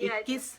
21,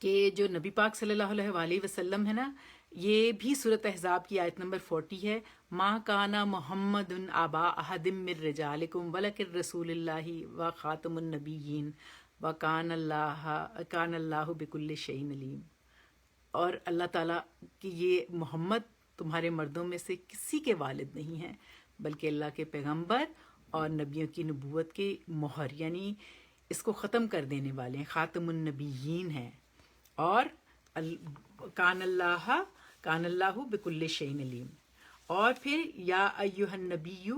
کہ جو نبی پاک صلی اللہ علیہ وسلم ہے نا، یہ بھی صورت احزاب کی آیت نمبر 40 ہے. ما کانا محمد آبا احد من رجالکم ولکن رسول اللہ و خاتم النبیین و کان اللہ بکل شیء علیم. اور اللہ تعالیٰ کہ یہ محمد تمہارے مردوں میں سے کسی کے والد نہیں ہیں بلکہ اللہ کے پیغمبر اور نبیوں کی نبوت کے مہر، یعنی اس کو ختم کر دینے والے ہیں، خاتم النبیین ہیں. اور کان اللہ بکل شیء علیم. اور پھر یا ایھا النبی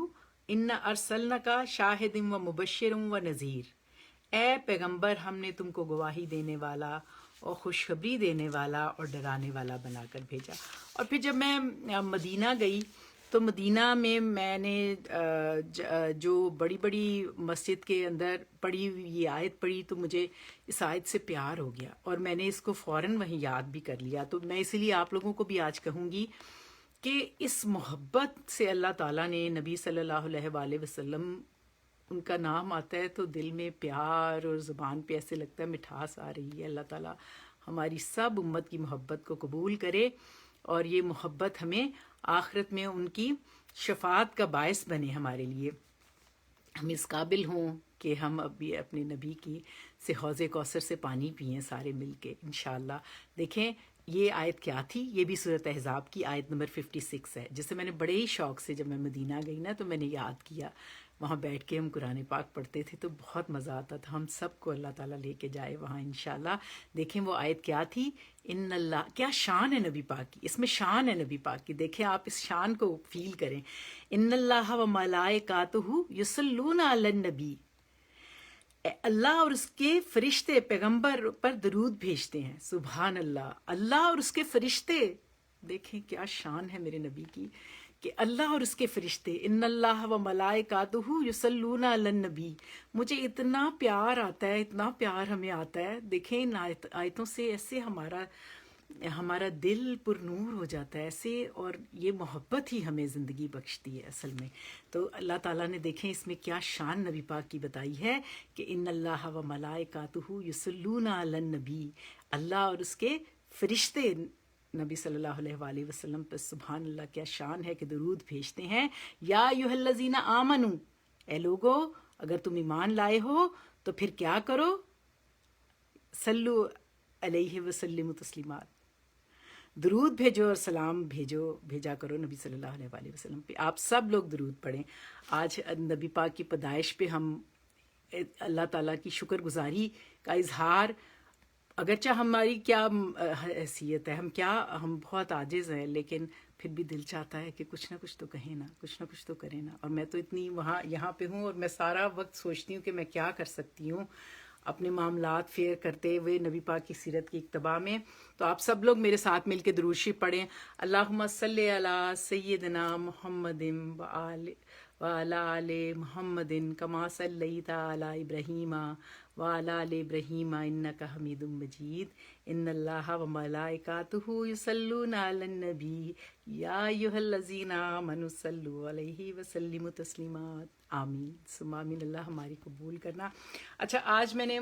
انا ارسلنک شاہدا و مبشرا و نذیر، اے پیغمبر ہم نے تم کو گواہی دینے والا اور خوشخبری دینے والا اور ڈرانے والا بنا کر بھیجا. اور پھر جب میں مدینہ گئی تو مدینہ میں میں نے جو بڑی بڑی مسجد کے اندر پڑھی ہوئی یہ آیت پڑھی تو مجھے اس آیت سے پیار ہو گیا اور میں نے اس کو فوراً وہیں یاد بھی کر لیا. تو میں اسی لیے آپ لوگوں کو بھی آج کہوں گی کہ اس محبت سے اللہ تعالیٰ نے نبی صلی اللہ علیہ وآلہ وسلم، ان کا نام آتا ہے تو دل میں پیار اور زبان پہ ایسے لگتا ہے مٹھاس آ رہی ہے. اللہ تعالیٰ ہماری سب امت کی محبت کو قبول کرے اور یہ محبت ہمیں آخرت میں ان کی شفاعت کا باعث بنے ہمارے لیے. ہم اس قابل ہوں کہ ہم ابھی اپنے نبی کی سے حوض کوثر سے پانی پئیں سارے مل کے انشاءاللہ. دیکھیں یہ آیت کیا تھی، یہ بھی سورۃ احزاب کی آیت نمبر 56 ہے، جسے میں نے بڑے ہی شوق سے جب میں مدینہ گئی نا تو میں نے یاد کیا. وہاں بیٹھ کے ہم قرآن پاک پڑھتے تھے تو بہت مزہ آتا تھا. ہم سب کو اللہ تعالیٰ لے کے جائے وہاں انشاءاللہ. دیکھیں وہ آیت کیا تھی، ان اللہ، کیا شان ہے نبی پاک کی، اس میں شان ہے نبی پاک کی. دیکھیں آپ اس شان کو فیل کریں. ان اللہ و ملائکاتہ یصلون علی النبی، اللہ اور اس کے فرشتے پیغمبر پر درود بھیجتے ہیں. سبحان اللہ، اللہ اور اس کے فرشتے. دیکھیں کیا شان ہے میرے نبی کی کہ اللہ اور اس کے فرشتے، ان اللہ و ملائکاتہ یصلون علی النبی. مجھے اتنا پیار آتا ہے، اتنا پیار ہمیں آتا ہے. دیکھیں ان آیتوں سے ایسے ہمارا دل پر نور ہو جاتا ہے ایسے، اور یہ محبت ہی ہمیں زندگی بخشتی ہے اصل میں. تو اللہ تعالیٰ نے دیکھیں اس میں کیا شان نبی پاک کی بتائی ہے کہ ان اللہ و ملائکاتہ یصلون علی النبی، اللہ اور اس کے فرشتے نبی صلی اللہ علیہ وآلہ وسلم پر سبحان اللہ کیا شان ہے کہ درود بھیجتے ہیں. یا ایھا الذین آمنو، اے لوگو اگر تم ایمان لائے ہو تو پھر کیا کرو، صلو علیہ وسلم تسلیمات، درود بھیجو اور سلام بھیجا کرو نبی صلی اللہ علیہ وآلہ وسلم پہ. آپ سب لوگ درود پڑھیں. آج نبی پاک کی پیدائش پہ ہم اللہ تعالیٰ کی شکر گزاری کا اظہار، اگرچہ ہماری کیا حیثیت ہے، ہم بہت عاجز ہیں، لیکن پھر بھی دل چاہتا ہے کہ کچھ نہ کچھ تو کہیں نا، کچھ نہ کچھ تو کریں نا. اور میں تو اتنی یہاں پہ ہوں اور میں سارا وقت سوچتی ہوں کہ میں کیا کر سکتی ہوں اپنے معاملات فیئر کرتے ہوئے نبی پاک کی سیرت کی اقتباء میں. تو آپ سب لوگ میرے ساتھ مل کے درود شریف پڑھیں. اللہم صلی علی سیدنا محمد وعلی آل محمد کما صلیت علی ابراہیم وعلی آل ابراہیم انک حمید مجید. ان اللہ و ملائکاتہ یصلون علی النبی یا ایھا الذین آمنوا صلوا علیہ وسلموا تسلیما. آمین ثم آمین. اللہ ہماری قبول کرنا. اچھا آج میں نے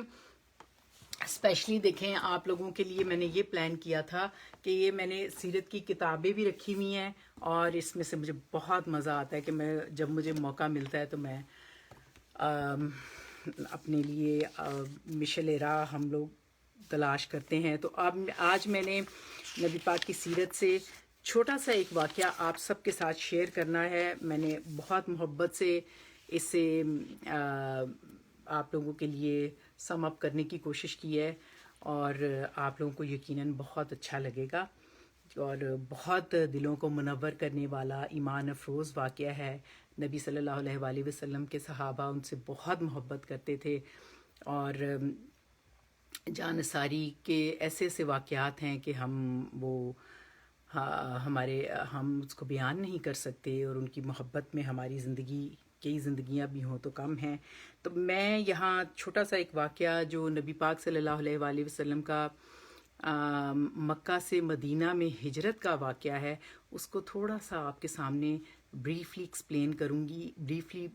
اسپیشلی دیکھیں آپ لوگوں کے لیے میں نے یہ پلان کیا تھا کہ یہ میں نے سیرت کی کتابیں بھی رکھی ہوئی ہیں اور اس میں سے مجھے بہت مزہ آتا ہے کہ میں جب مجھے موقع ملتا ہے تو میں اپنے لیے مشل راہ ہم لوگ تلاش کرتے ہیں. تو اب آج میں نے نبی پاک کی سیرت سے چھوٹا سا ایک واقعہ آپ سب کے ساتھ شیئر کرنا ہے. میں نے بہت محبت سے اسے آپ لوگوں کے لیے سم اپ کرنے کی کوشش کی ہے اور آپ لوگوں کو یقیناً بہت اچھا لگے گا اور بہت دلوں کو منور کرنے والا ایمان افروز واقعہ ہے. نبی صلی اللہ علیہ وآلہ وسلم کے صحابہ ان سے بہت محبت کرتے تھے اور جانثاری کے ایسے ایسے واقعات ہیں کہ ہم اس کو بیان نہیں کر سکتے اور ان کی محبت میں ہماری کئی زندگیاں بھی ہوں تو کم ہیں. تو میں یہاں چھوٹا سا ایک واقعہ جو نبی پاک صلی اللہ علیہ وآلہ وسلم کا مکہ سے مدینہ میں ہجرت کا واقعہ ہے، اس کو تھوڑا سا آپ کے سامنے بریفلی ایکسپلین کروں گی. بریفلی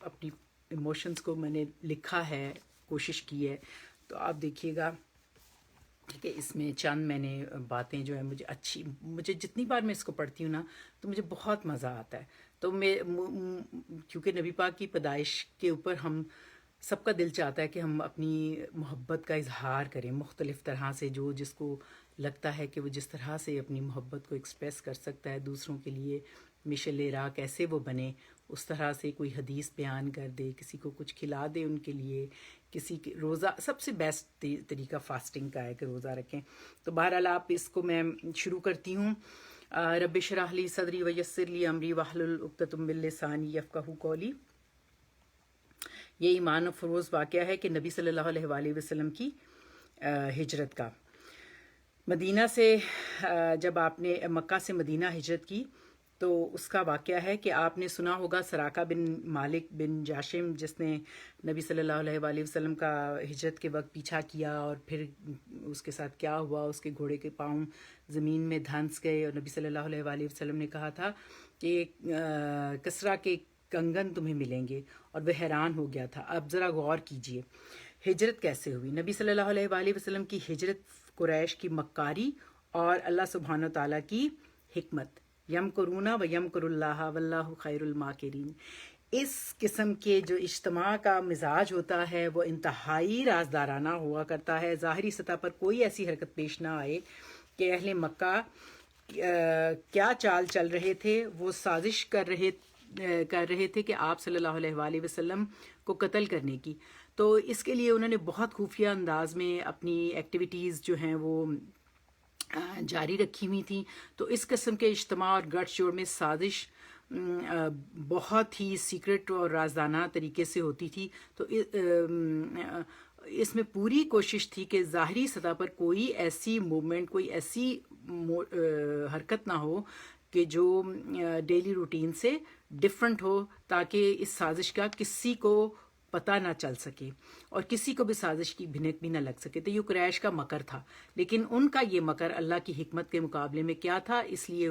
اپنی ایموشنز کو میں نے لکھا ہے، کوشش کی ہے. تو آپ دیکھیے گا ٹھیک ہے، اس میں چند میں نے باتیں جو ہیں مجھے جتنی بار میں اس کو پڑھتی ہوں نا تو مجھے بہت مزہ آتا ہے. تو کیونکہ نبی پاک کی پیدائش کے اوپر ہم سب کا دل چاہتا ہے کہ ہم اپنی محبت کا اظہار کریں مختلف طرح سے، جو جس کو لگتا ہے کہ وہ جس طرح سے اپنی محبت کو ایکسپریس کر سکتا ہے دوسروں کے لیے، مشل راہ کیسے وہ بنے، اس طرح سے کوئی حدیث بیان کر دے، کسی کو کچھ کھلا دے ان کے لیے، کسی کے روزہ. سب سے بیسٹ طریقہ فاسٹنگ کا ہے کہ روزہ رکھیں. تو بہرحال آپ اس کو میں شروع کرتی ہوں. رب اشرح لی صدری ویسر لی امری واحلل عقدۃ من لسانی یفقہوا قولی. یہ ایمان افروز واقعہ ہے کہ نبی صلی اللہ علیہ وآلہ وسلم کی ہجرت کا. مدینہ سے جب آپ نے مکہ سے مدینہ ہجرت کی تو اس کا واقعہ ہے کہ آپ نے سنا ہوگا سراقہ بن مالک بن جاشم، جس نے نبی صلی اللہ علیہ وآلہ وسلم کا ہجرت کے وقت پیچھا کیا، اور پھر اس کے ساتھ کیا ہوا، اس کے گھوڑے کے پاؤں زمین میں دھنس گئے، اور نبی صلی اللہ علیہ وآلہ وسلم نے کہا تھا کہ کسریٰ کے کنگن تمہیں ملیں گے، اور وہ حیران ہو گیا تھا. اب ذرا غور کیجئے ہجرت کیسے ہوئی. نبی صلی اللہ علیہ وآلہ وسلم کی ہجرت قریش کی مکاری اور اللہ سبحانہ وتعالیٰ کی حکمت. یمکرون و یمکر اللہ واللہ خیر الماکرین. اس قسم کے جو اجتماع کا مزاج ہوتا ہے وہ انتہائی رازدارانہ ہوا کرتا ہے. ظاہری سطح پر کوئی ایسی حرکت پیش نہ آئے کہ اہل مکہ کیا چال چل رہے تھے. وہ سازش کر رہے تھے کہ آپ صلی اللہ علیہ وآلہ وسلم کو قتل کرنے کی. تو اس کے لیے انہوں نے بہت خفیہ انداز میں اپنی ایکٹیویٹیز جو ہیں وہ جاری رکھی ہوئی تھیں. تو اس قسم کے اجتماع اور گٹھ جوڑ میں سازش بہت ہی سیکرٹ اور رازدانہ طریقے سے ہوتی تھی. تو اس میں پوری کوشش تھی کہ ظاہری سطح پر کوئی ایسی موومنٹ، کوئی ایسی حرکت نہ ہو کہ جو ڈیلی روٹین سے ڈفرنٹ ہو، تاکہ اس سازش کا کسی کو پتہ نہ چل سکے اور کسی کو بھی سازش کی بھنک بھی نہ لگ سکے. تو یہ قریش کا مکر تھا، لیکن ان کا یہ مکر اللہ کی حکمت کے مقابلے میں کیا تھا. اس لیے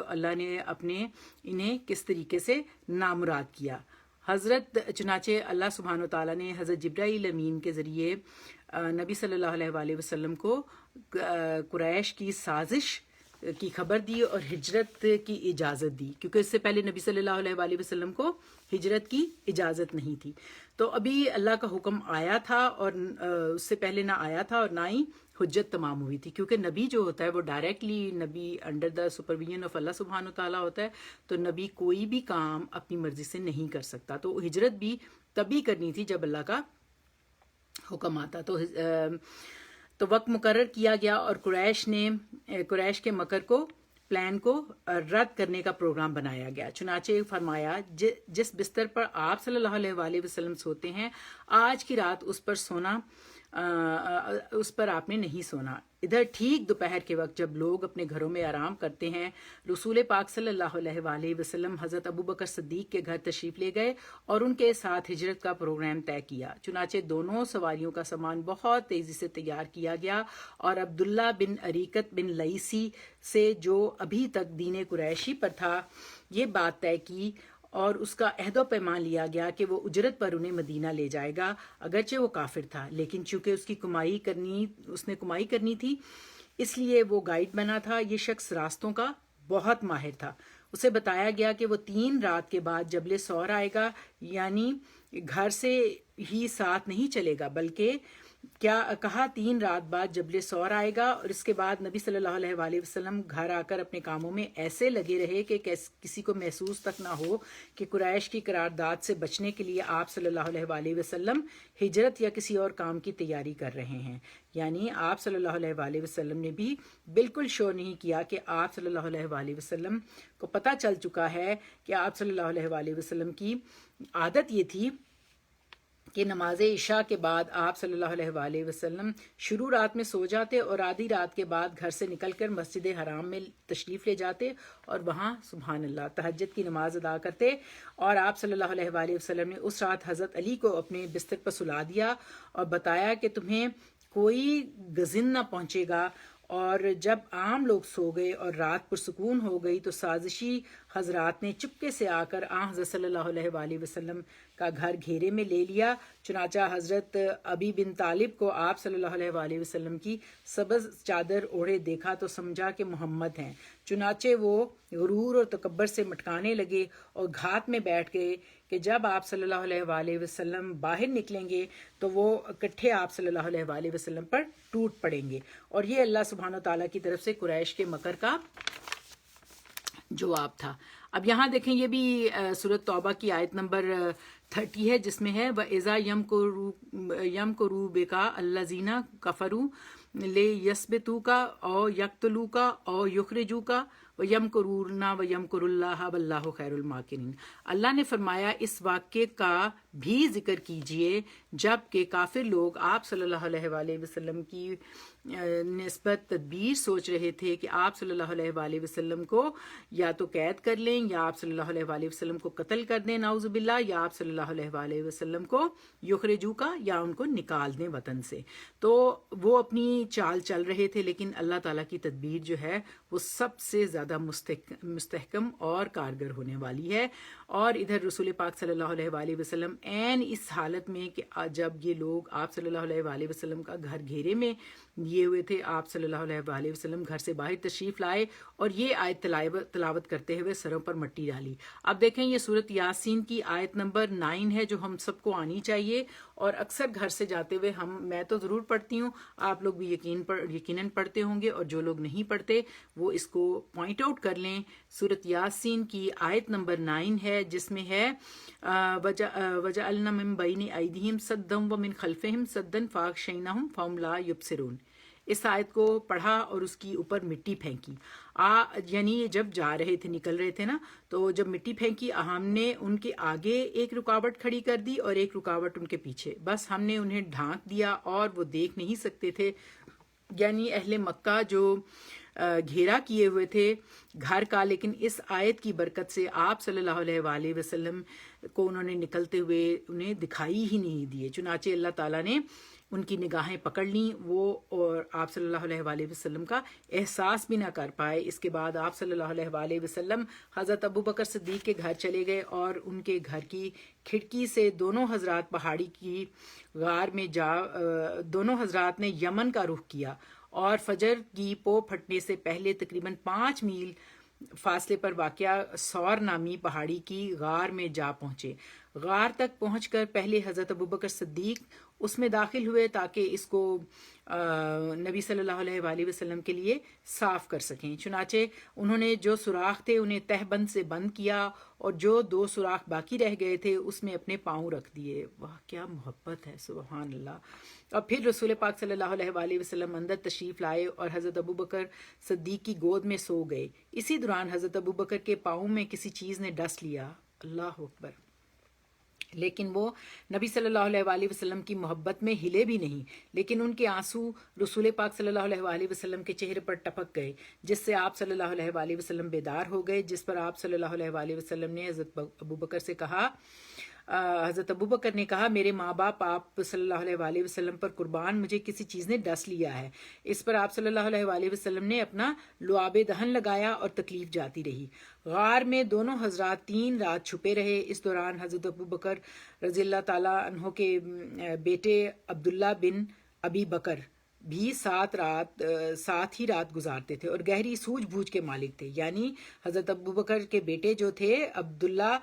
اللہ نے انہیں کس طریقے سے نامراد کیا. چنانچہ اللہ سبحانہ وتعالیٰ نے حضرت جبرائیل امین کے ذریعے نبی صلی اللہ علیہ وآلہ وسلم کو قریش کی سازش کی خبر دی اور ہجرت کی اجازت دی، کیونکہ اس سے پہلے نبی صلی اللہ علیہ وآلہ وسلم کو ہجرت کی اجازت نہیں تھی. تو ابھی اللہ کا حکم آیا تھا، اور اس سے پہلے نہ آیا تھا اور نہ ہی حجت تمام ہوئی تھی، کیونکہ نبی جو ہوتا ہے وہ ڈائریکٹلی نبی انڈر دا سپرویژن آف اللہ سبحانہ تعالیٰ ہوتا ہے. تو نبی کوئی بھی کام اپنی مرضی سے نہیں کر سکتا. تو ہجرت بھی تبھی کرنی تھی جب اللہ کا حکم آتا. تو وقت مقرر کیا گیا اور قریش کے مکر کو، پلان کو رد کرنے کا پروگرام بنایا گیا. چنانچہ فرمایا جس بستر پر آپ صلی اللہ علیہ وآلہ وسلم سوتے ہیں آج کی رات اس پر آپ نے نہیں سونا. ادھر ٹھیک دوپہر کے وقت جب لوگ اپنے گھروں میں آرام کرتے ہیں، رسول پاک صلی اللہ علیہ وآلہ وسلم حضرت ابوبکر صدیق کے گھر تشریف لے گئے اور ان کے ساتھ ہجرت کا پروگرام طے کیا. چنانچہ دونوں سواریوں کا سامان بہت تیزی سے تیار کیا گیا اور عبداللہ بن عریقت بن لیسی سے، جو ابھی تک دین قریشی پر تھا، یہ بات طے کی اور اس کا عہد و پیمان لیا گیا کہ وہ اجرت پر انہیں مدینہ لے جائے گا. اگرچہ وہ کافر تھا، لیکن چونکہ اس نے کمائی کرنی تھی، اس لیے وہ گائیڈ بنا تھا. یہ شخص راستوں کا بہت ماہر تھا. اسے بتایا گیا کہ وہ 3 رات کے بعد جبل سور آئے گا، یعنی گھر سے ہی ساتھ نہیں چلے گا، بلکہ کہا 3 رات بعد جبل سور آئے گا. اور اس کے بعد نبی صلی اللہ علیہ وآلہ وسلم گھر آ کر اپنے کاموں میں ایسے لگے رہے کہ کسی کو محسوس تک نہ ہو کہ قریش کی قرارداد سے بچنے کے لیے آپ صلی اللہ علیہ وآلہ وسلم ہجرت یا کسی اور کام کی تیاری کر رہے ہیں. یعنی آپ صلی اللہ علیہ وآلہ وسلم نے بھی بالکل شور نہیں کیا کہ آپ صلی اللہ علیہ وآلہ وسلم کو پتہ چل چکا ہے کہ آپ صلی اللہ علیہ وآلہ وسلم کی عادت یہ تھی کہ نماز عشاء کے بعد آپ صلی اللہ علیہ وآلہ وسلم شروع رات میں سو جاتے اور آدھی رات کے بعد گھر سے نکل کر مسجد حرام میں تشریف لے جاتے اور وہاں سبحان اللہ تہجد کی نماز ادا کرتے. اور آپ صلی اللہ علیہ وآلہ وسلم نے اس رات حضرت علی کو اپنے بستر پر سلا دیا اور بتایا کہ تمہیں کوئی گزن نہ پہنچے گا. اور جب عام لوگ سو گئے اور رات پرسکون ہو گئی تو سازشی حضرات نے چپکے سے آ کر حضرت صلی اللہ علیہ وآلہ وسلم کا گھر گھیرے میں لے لیا۔ چنانچہ حضرت ابی بن طالب کو آپ صلی اللہ علیہ وآلہ وسلم کی سبز چادر اوڑھے دیکھا تو سمجھا کہ محمد ہیں۔ چنانچہ وہ غرور اور تکبر سے مٹکانے لگے اور گھات میں بیٹھ گئے کہ جب آپ صلی اللہ علیہ وآلہ وسلم باہر نکلیں گے تو وہ اکٹھے آپ صلی اللہ علیہ وآلہ وسلم پر ٹوٹ پڑیں گے۔ اور یہ اللہ سبحانہ وتعالیٰ کی طرف سے قریش کے مکر کا جواب تھا۔ اب یہاں دیکھیں یہ بھی سورۃ توبہ کی آیت نمبر 30 ہے، جس میں ہے وَإِذَا يَمْكُرُوا بِكَ الَّذِينَ كَفَرُوا لِيَثْبِتُوكَ أَوْ يَقْتُلُوكَ أَوْ يُخْرِجُوكَ وَيَمْكُرُونَ وَيَمْكُرُ اللَّهُ وَاللَّهُ خَيْرُ الْمَاكِرِينَ۔ اللہ نے فرمایا اس واقعے کا بھی ذکر کیجئے جب کہ کافر لوگ آپ صلی اللہ علیہ وآلہ وسلم کی نسبت تدبیر سوچ رہے تھے کہ آپ صلی اللہ علیہ وآلہ وسلم کو یا تو قید کر لیں یا آپ صلی اللہ علیہ وآلہ وسلم کو قتل کر دیں نعوذ باللہ، یا آپ صلی اللہ علیہ وآلہ وسلم کو یخرجو کا یا ان کو نکال دیں وطن سے۔ تو وہ اپنی چال چل رہے تھے، لیکن اللہ تعالیٰ کی تدبیر جو ہے وہ سب سے زیادہ مستحکم اور کارگر ہونے والی ہے۔ اور ادھر رسول پاک صلی اللہ علیہ وآلہ وسلم عین اس حالت میں کہ جب یہ لوگ آپ صلی اللہ علیہ وآلہ وسلم کا گھر گھیرے میں لیے ہوئے تھے، آپ صلی اللہ علیہ وآلہ وسلم گھر سے باہر تشریف لائے اور یہ آیت تلاوت کرتے ہوئے سروں پر مٹی ڈالی۔ اب دیکھیں یہ سورۃ یاسین کی آیت نمبر 9 ہے جو ہم سب کو آنی چاہیے، اور اکثر گھر سے جاتے ہوئے میں تو ضرور پڑھتی ہوں، آپ لوگ بھی یقیناً پڑھتے ہوں گے، اور جو لوگ نہیں پڑھتے وہ اس کو پوائنٹ آؤٹ کر لیں۔ سورۃ یاسین کی آیت نمبر 9 ہے، جس میں ہے وَجَعَلْنَا مِن بَيْنِ أَيْدِيهِمْ سَدًّا وَمِن خَلْفِهِمْ سَدًّا فَأَغْشَيْنَاهُمْ فَهُمْ لَا يُبْصِرُونَ۔ اس آیت کو پڑھا اور اس کی اوپر مٹی پھینکی، یعنی جب جا رہے تھے، نکل رہے تھے نا، تو جب مٹی پھینکی ہم نے ان کے آگے ایک رکاوٹ کھڑی کر دی اور ایک رکاوٹ ان کے پیچھے، بس ہم نے انہیں ڈھانک دیا اور وہ دیکھ نہیں سکتے تھے۔ یعنی اہل مکہ جو گھیرا کیے ہوئے تھے گھر کا، لیکن اس آیت کی برکت سے آپ صلی اللہ علیہ وآلہ وسلم کو انہوں نے نکلتے ہوئے انہیں دکھائی ہی نہیں دیے۔ چنانچہ اللہ تعالیٰ نے ان کی نگاہیں پکڑ لیں، وہ اور آپ صلی اللہ علیہ وآلہ وسلم کا احساس بھی نہ کر پائے۔ اس کے بعد آپ صلی اللہ علیہ وآلہ وسلم حضرت ابو بکر صدیق کے گھر چلے گئے اور ان کے گھر کی کھڑکی سے دونوں حضرات پہاڑی کی غار میں دونوں حضرات نے یمن کا رخ کیا اور فجر کی پو پھٹنے سے پہلے تقریباً 5 میل فاصلے پر واقع سور نامی پہاڑی کی غار میں جا پہنچے۔ غار تک پہنچ کر پہلے حضرت ابوبکر صدیق اس میں داخل ہوئے تاکہ اس کو نبی صلی اللہ علیہ وآلہ وسلم کے لیے صاف کر سکیں۔ چنانچہ انہوں نے جو سوراخ تھے انہیں تہ بند سے بند کیا اور جو 2 سوراخ باقی رہ گئے تھے اس میں اپنے پاؤں رکھ دیے۔ واہ کیا محبت ہے، سبحان اللہ۔ اور پھر رسول پاک صلی اللہ علیہ وآلہ وسلم اندر تشریف لائے اور حضرت ابوبکر صدیق کی گود میں سو گئے۔ اسی دوران حضرت ابوبکر کے پاؤں میں کسی چیز نے ڈس لیا، اللہ اکبر، لیکن وہ نبی صلی اللہ علیہ وآلہ وسلم کی محبت میں ہلے بھی نہیں، لیکن ان کے آنسو رسول پاک صلی اللہ علیہ وآلہ وسلم کے چہرے پر ٹپک گئے، جس سے آپ صلی اللہ علیہ وآلہ وسلم بیدار ہو گئے، جس پر آپ صلی اللہ علیہ وآلہ وسلم نے حضرت ابوبکر سے کہا، حضرت ابوبکر نے کہا میرے ماں باپ آپ صلی اللہ علیہ وآلہ وسلم پر قربان، مجھے کسی چیز نے ڈس لیا ہے۔ اس پر آپ صلی اللہ علیہ وآلہ وسلم نے اپنا لعاب دہن لگایا اور تکلیف جاتی رہی۔ غار میں دونوں حضرات 3 رات چھپے رہے۔ اس دوران حضرت ابوبکر رضی اللہ تعالیٰ عنہ کے بیٹے عبداللہ بن ابی بکر بھی 7 ہی رات گزارتے تھے اور گہری سوجھ بوجھ کے مالک تھے۔ یعنی حضرت ابوبکر کے بیٹے جو تھے عبداللہ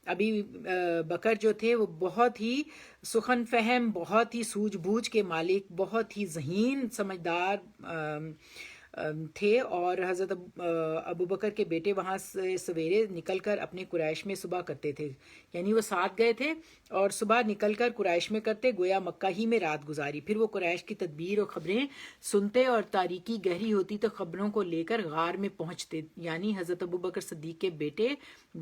ابی بکر جو تھے وہ بہت ہی سخن فہم، بہت ہی سوجھ بوجھ کے مالک، بہت ہی ذہین سمجھدار تھے، اور حضرت ابوبکر کے بیٹے وہاں سے سویرے نکل کر اپنے قریش میں صبح کرتے تھے، یعنی وہ ساتھ گئے تھے اور صبح نکل کر قریش میں کرتے، گویا مکہ ہی میں رات گزاری، پھر وہ قریش کی تدبیر اور خبریں سنتے اور تاریکی گہری ہوتی تو خبروں کو لے کر غار میں پہنچتے، یعنی حضرت ابوبکر صدیق کے بیٹے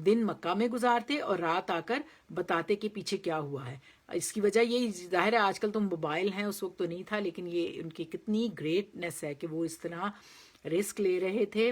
دن مکہ میں گزارتے اور رات آ کر بتاتے کہ پیچھے کیا ہوا ہے۔ اس کی وجہ یہ ظاہر ہے آج کل تو موبائل ہیں، اس وقت تو نہیں تھا، لیکن یہ ان کی کتنی گریٹنس ہے کہ وہ اس طرح رسک لے رہے تھے۔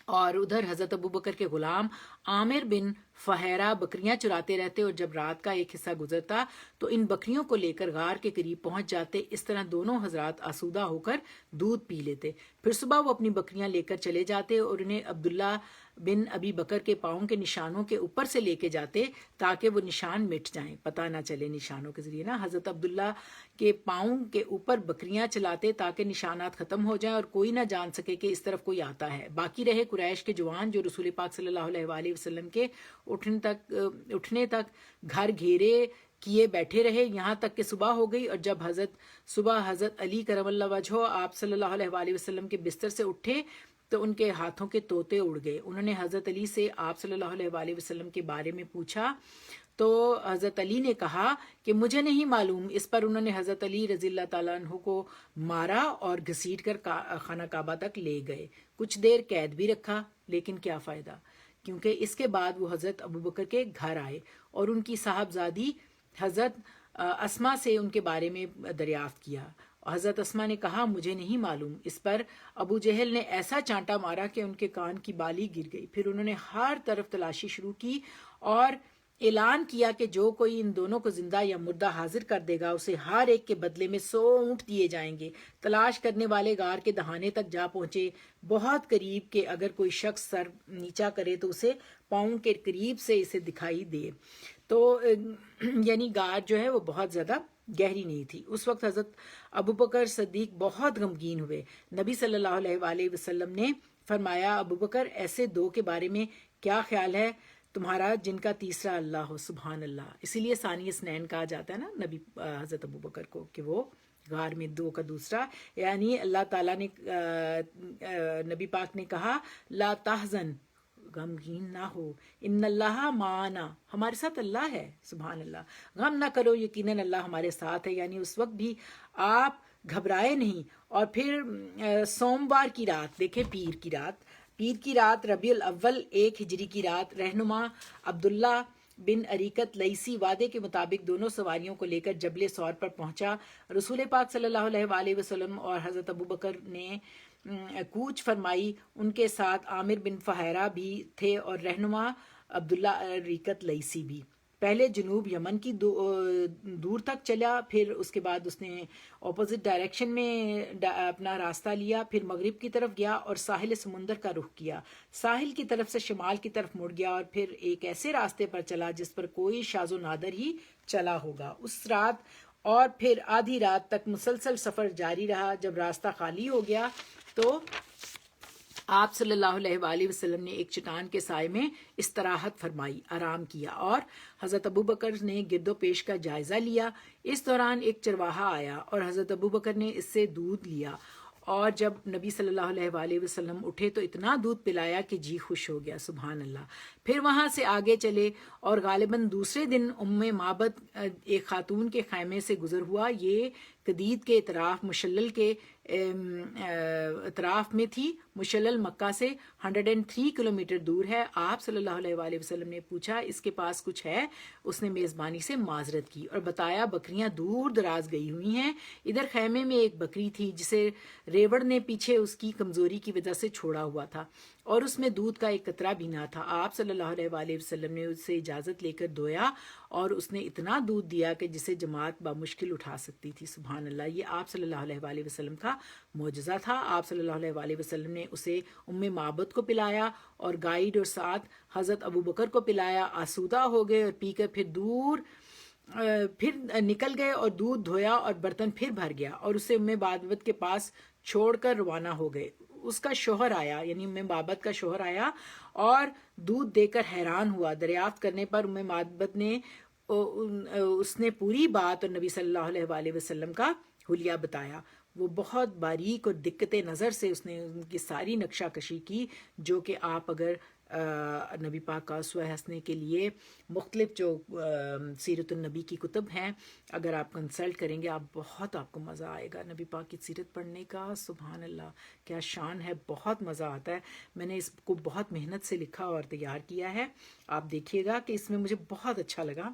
اور ادھر حضرت ابوبکر کے غلام عامر بن فہیرہ بکریاں چراتے رہتے اور جب رات کا ایک حصہ گزرتا تو ان بکریوں کو لے کر غار کے قریب پہنچ جاتے۔ اس طرح دونوں حضرات آسودہ ہو کر دودھ پی لیتے، پھر صبح وہ اپنی بکریاں لے کر چلے جاتے اور انہیں عبداللہ بن ابی بکر کے پاؤں کے نشانوں کے اوپر سے لے کے جاتے تاکہ وہ نشان مٹ جائیں، پتہ نہ چلے نشانوں کے ذریعے نا۔ حضرت عبداللہ کے پاؤں کے اوپر بکریاں چلاتے تاکہ نشانات ختم ہو جائیں اور کوئی نہ جان سکے کہ اس طرف کوئی آتا ہے۔ باقی رہے قریش کے جوان جو رسول پاک صلی اللہ علیہ وآلہ وسلم کے اٹھنے تک گھر گھیرے کیے بیٹھے رہے، یہاں تک کہ صبح ہو گئی، اور جب حضرت علی کرم اللہ وجہہ آپ صلی اللہ علیہ وآلہ وسلم کے بستر سے اٹھے تو ان کے ہاتھوں کے طوطے اڑ گئے۔ انہوں نے حضرت علی سے آپ صلی اللہ علیہ وآلہ وسلم کے بارے میں پوچھا تو حضرت علی نے کہا کہ مجھے نہیں معلوم۔ اس پر انہوں نے حضرت علی رضی اللہ تعالیٰ عنہ کو مارا اور گھسیٹ کر خانہ کعبہ تک لے گئے۔ کچھ دیر قید بھی رکھا، لیکن کیا فائدہ، کیونکہ اس کے بعد وہ حضرت ابوبکر کے گھر آئے اور ان کی صاحبزادی حضرت اسما سے ان کے بارے میں دریافت کیا۔ حضرت اسما نے کہا مجھے نہیں معلوم۔ اس پر ابو جہل نے ایسا چانٹا مارا کہ ان کے کان کی بالی گر گئی۔ پھر انہوں نے ہر طرف تلاشی شروع کی اور اعلان کیا کہ جو کوئی ان دونوں کو زندہ یا مردہ حاضر کر دے گا اسے ہر ایک کے بدلے میں 100 اونٹ دیے جائیں گے۔ تلاش کرنے والے غار کے دہانے تک جا پہنچے، بہت قریب کہ اگر کوئی شخص سر نیچا کرے تو اسے پاؤں کے قریب سے اسے دکھائی دے۔ تو یعنی غار جو ہے وہ بہت زیادہ گہری نہیں تھی۔ اس وقت حضرت ابوبکر صدیق بہت غمگین ہوئے۔ نبی صلی اللہ علیہ وآلہ وسلم نے فرمایا ابوبکر ایسے دو کے بارے میں کیا خیال ہے تمہارا جن کا تیسرا اللہ ہو، سبحان اللہ۔ اسی لیے ثانی اثنین کہا جاتا ہے نا نبی حضرت ابوبکر کو، کہ وہ غار میں دو کا دوسرا، یعنی اللہ تعالیٰ نے نبی پاک نے کہا لا تحزن، غمگین نہ ہو، ان اللہ معنا، ہمارے ساتھ اللہ ہے، سبحان اللہ، غم نہ کرو، یقیناً اللہ ہمارے ساتھ ہے۔ یعنی اس وقت بھی آپ گھبرائے نہیں۔ اور پھر سوموار کی رات، دیکھیں پیر کی رات ربیع الاول 1 ہجری کی رات، رہنما عبداللہ بن اریکت لیسی وعدے کے مطابق دونوں سواریوں کو لے کر جبل سور پر پہنچا۔ رسول پاک صلی اللہ علیہ وآلہ وسلم اور حضرت ابوبکر نے کوچ فرمائی، ان کے ساتھ عامر بن فہیرہ بھی تھے اور رہنما عبداللہ ریکت لیسی بھی۔ پہلے جنوب یمن کی دور تک چلا، پھر اس کے بعد اس نے اپوزٹ ڈائریکشن میں اپنا راستہ لیا، پھر مغرب کی طرف گیا اور ساحل سمندر کا رخ کیا، ساحل کی طرف سے شمال کی طرف مڑ گیا اور پھر ایک ایسے راستے پر چلا جس پر کوئی شاذ و نادر ہی چلا ہوگا۔ اس رات اور پھر آدھی رات تک مسلسل سفر جاری رہا۔ جب راستہ خالی ہو گیا تو آپ صلی اللہ علیہ وآلہ وسلم نے ایک چٹان کے سائے میں استراحت فرمائی، آرام کیا، اور حضرت ابوبکر نے گرد و پیش کا جائزہ لیا۔ اس دوران ایک چرواہا آیا اور حضرت ابوبکر نے اس سے دودھ لیا، اور جب نبی صلی اللہ علیہ وآلہ وسلم اٹھے تو اتنا دودھ پلایا کہ جی خوش ہو گیا، سبحان اللہ۔ پھر وہاں سے آگے چلے اور غالباً دوسرے دن معبد ایک خاتون کے خیمے سے گزر ہوا۔ یہ قدید کے اطراف مشلل کے اطراف میں تھی، مشلل مکہ سے 103 کلومیٹر دور ہے۔ آپ صلی اللہ علیہ وآلہ وسلم نے پوچھا اس کے پاس کچھ ہے؟ اس نے میزبانی سے معذرت کی اور بتایا بکریاں دور دراز گئی ہوئی ہیں۔ ادھر خیمے میں ایک بکری تھی جسے ریوڑ نے پیچھے اس کی کمزوری کی وجہ سے چھوڑا ہوا تھا اور اس میں دودھ کا ایک قطرہ بھی نہ تھا۔ آپ صلی اللہ علیہ وآلہ وسلم نے اس سے اجازت لے کر دھویا اور اس نے اتنا دودھ دیا کہ جسے جماعت بمشکل اٹھا سکتی تھی، سبحان اللہ۔ یہ آپ صلی اللہ علیہ وآلہ وسلم کا معجزہ تھا۔ آپ صلی اللہ علیہ وآلہ وسلم نے اسے معبد کو پلایا اور گائیڈ اور ساتھ حضرت ابوبکر کو پلایا۔ آسودہ ہو گئے اور پی کر پھر نکل گئے اور دودھ دھویا اور برتن پھر بھر گیا اور اسے بابت کے پاس چھوڑ کر روانہ ہو گئے۔ اس کا شوہر آیا، یعنی بابت کا شوہر آیا اور دودھ دے کر حیران ہوا۔ دریافت کرنے پر بابت نے اس نے پوری بات اور نبی صلی اللہ علیہ وآلہ وسلم کا حلیہ بتایا۔ وہ بہت باریک اور دقت نظر سے اس نے ان کی ساری نقشہ کشی کی، جو کہ آپ اگر نبی پاک کا اسوہ حسنہ کے لیے مختلف جو سیرت النبی کی کتب ہیں اگر آپ کنسلٹ کریں گے، آپ کو مزہ آئے گا نبی پاک کی سیرت پڑھنے کا۔ سبحان اللہ، کیا شان ہے، بہت مزہ آتا ہے۔ میں نے اس کو بہت محنت سے لکھا اور تیار کیا ہے، آپ دیکھیے گا کہ اس میں مجھے بہت اچھا لگا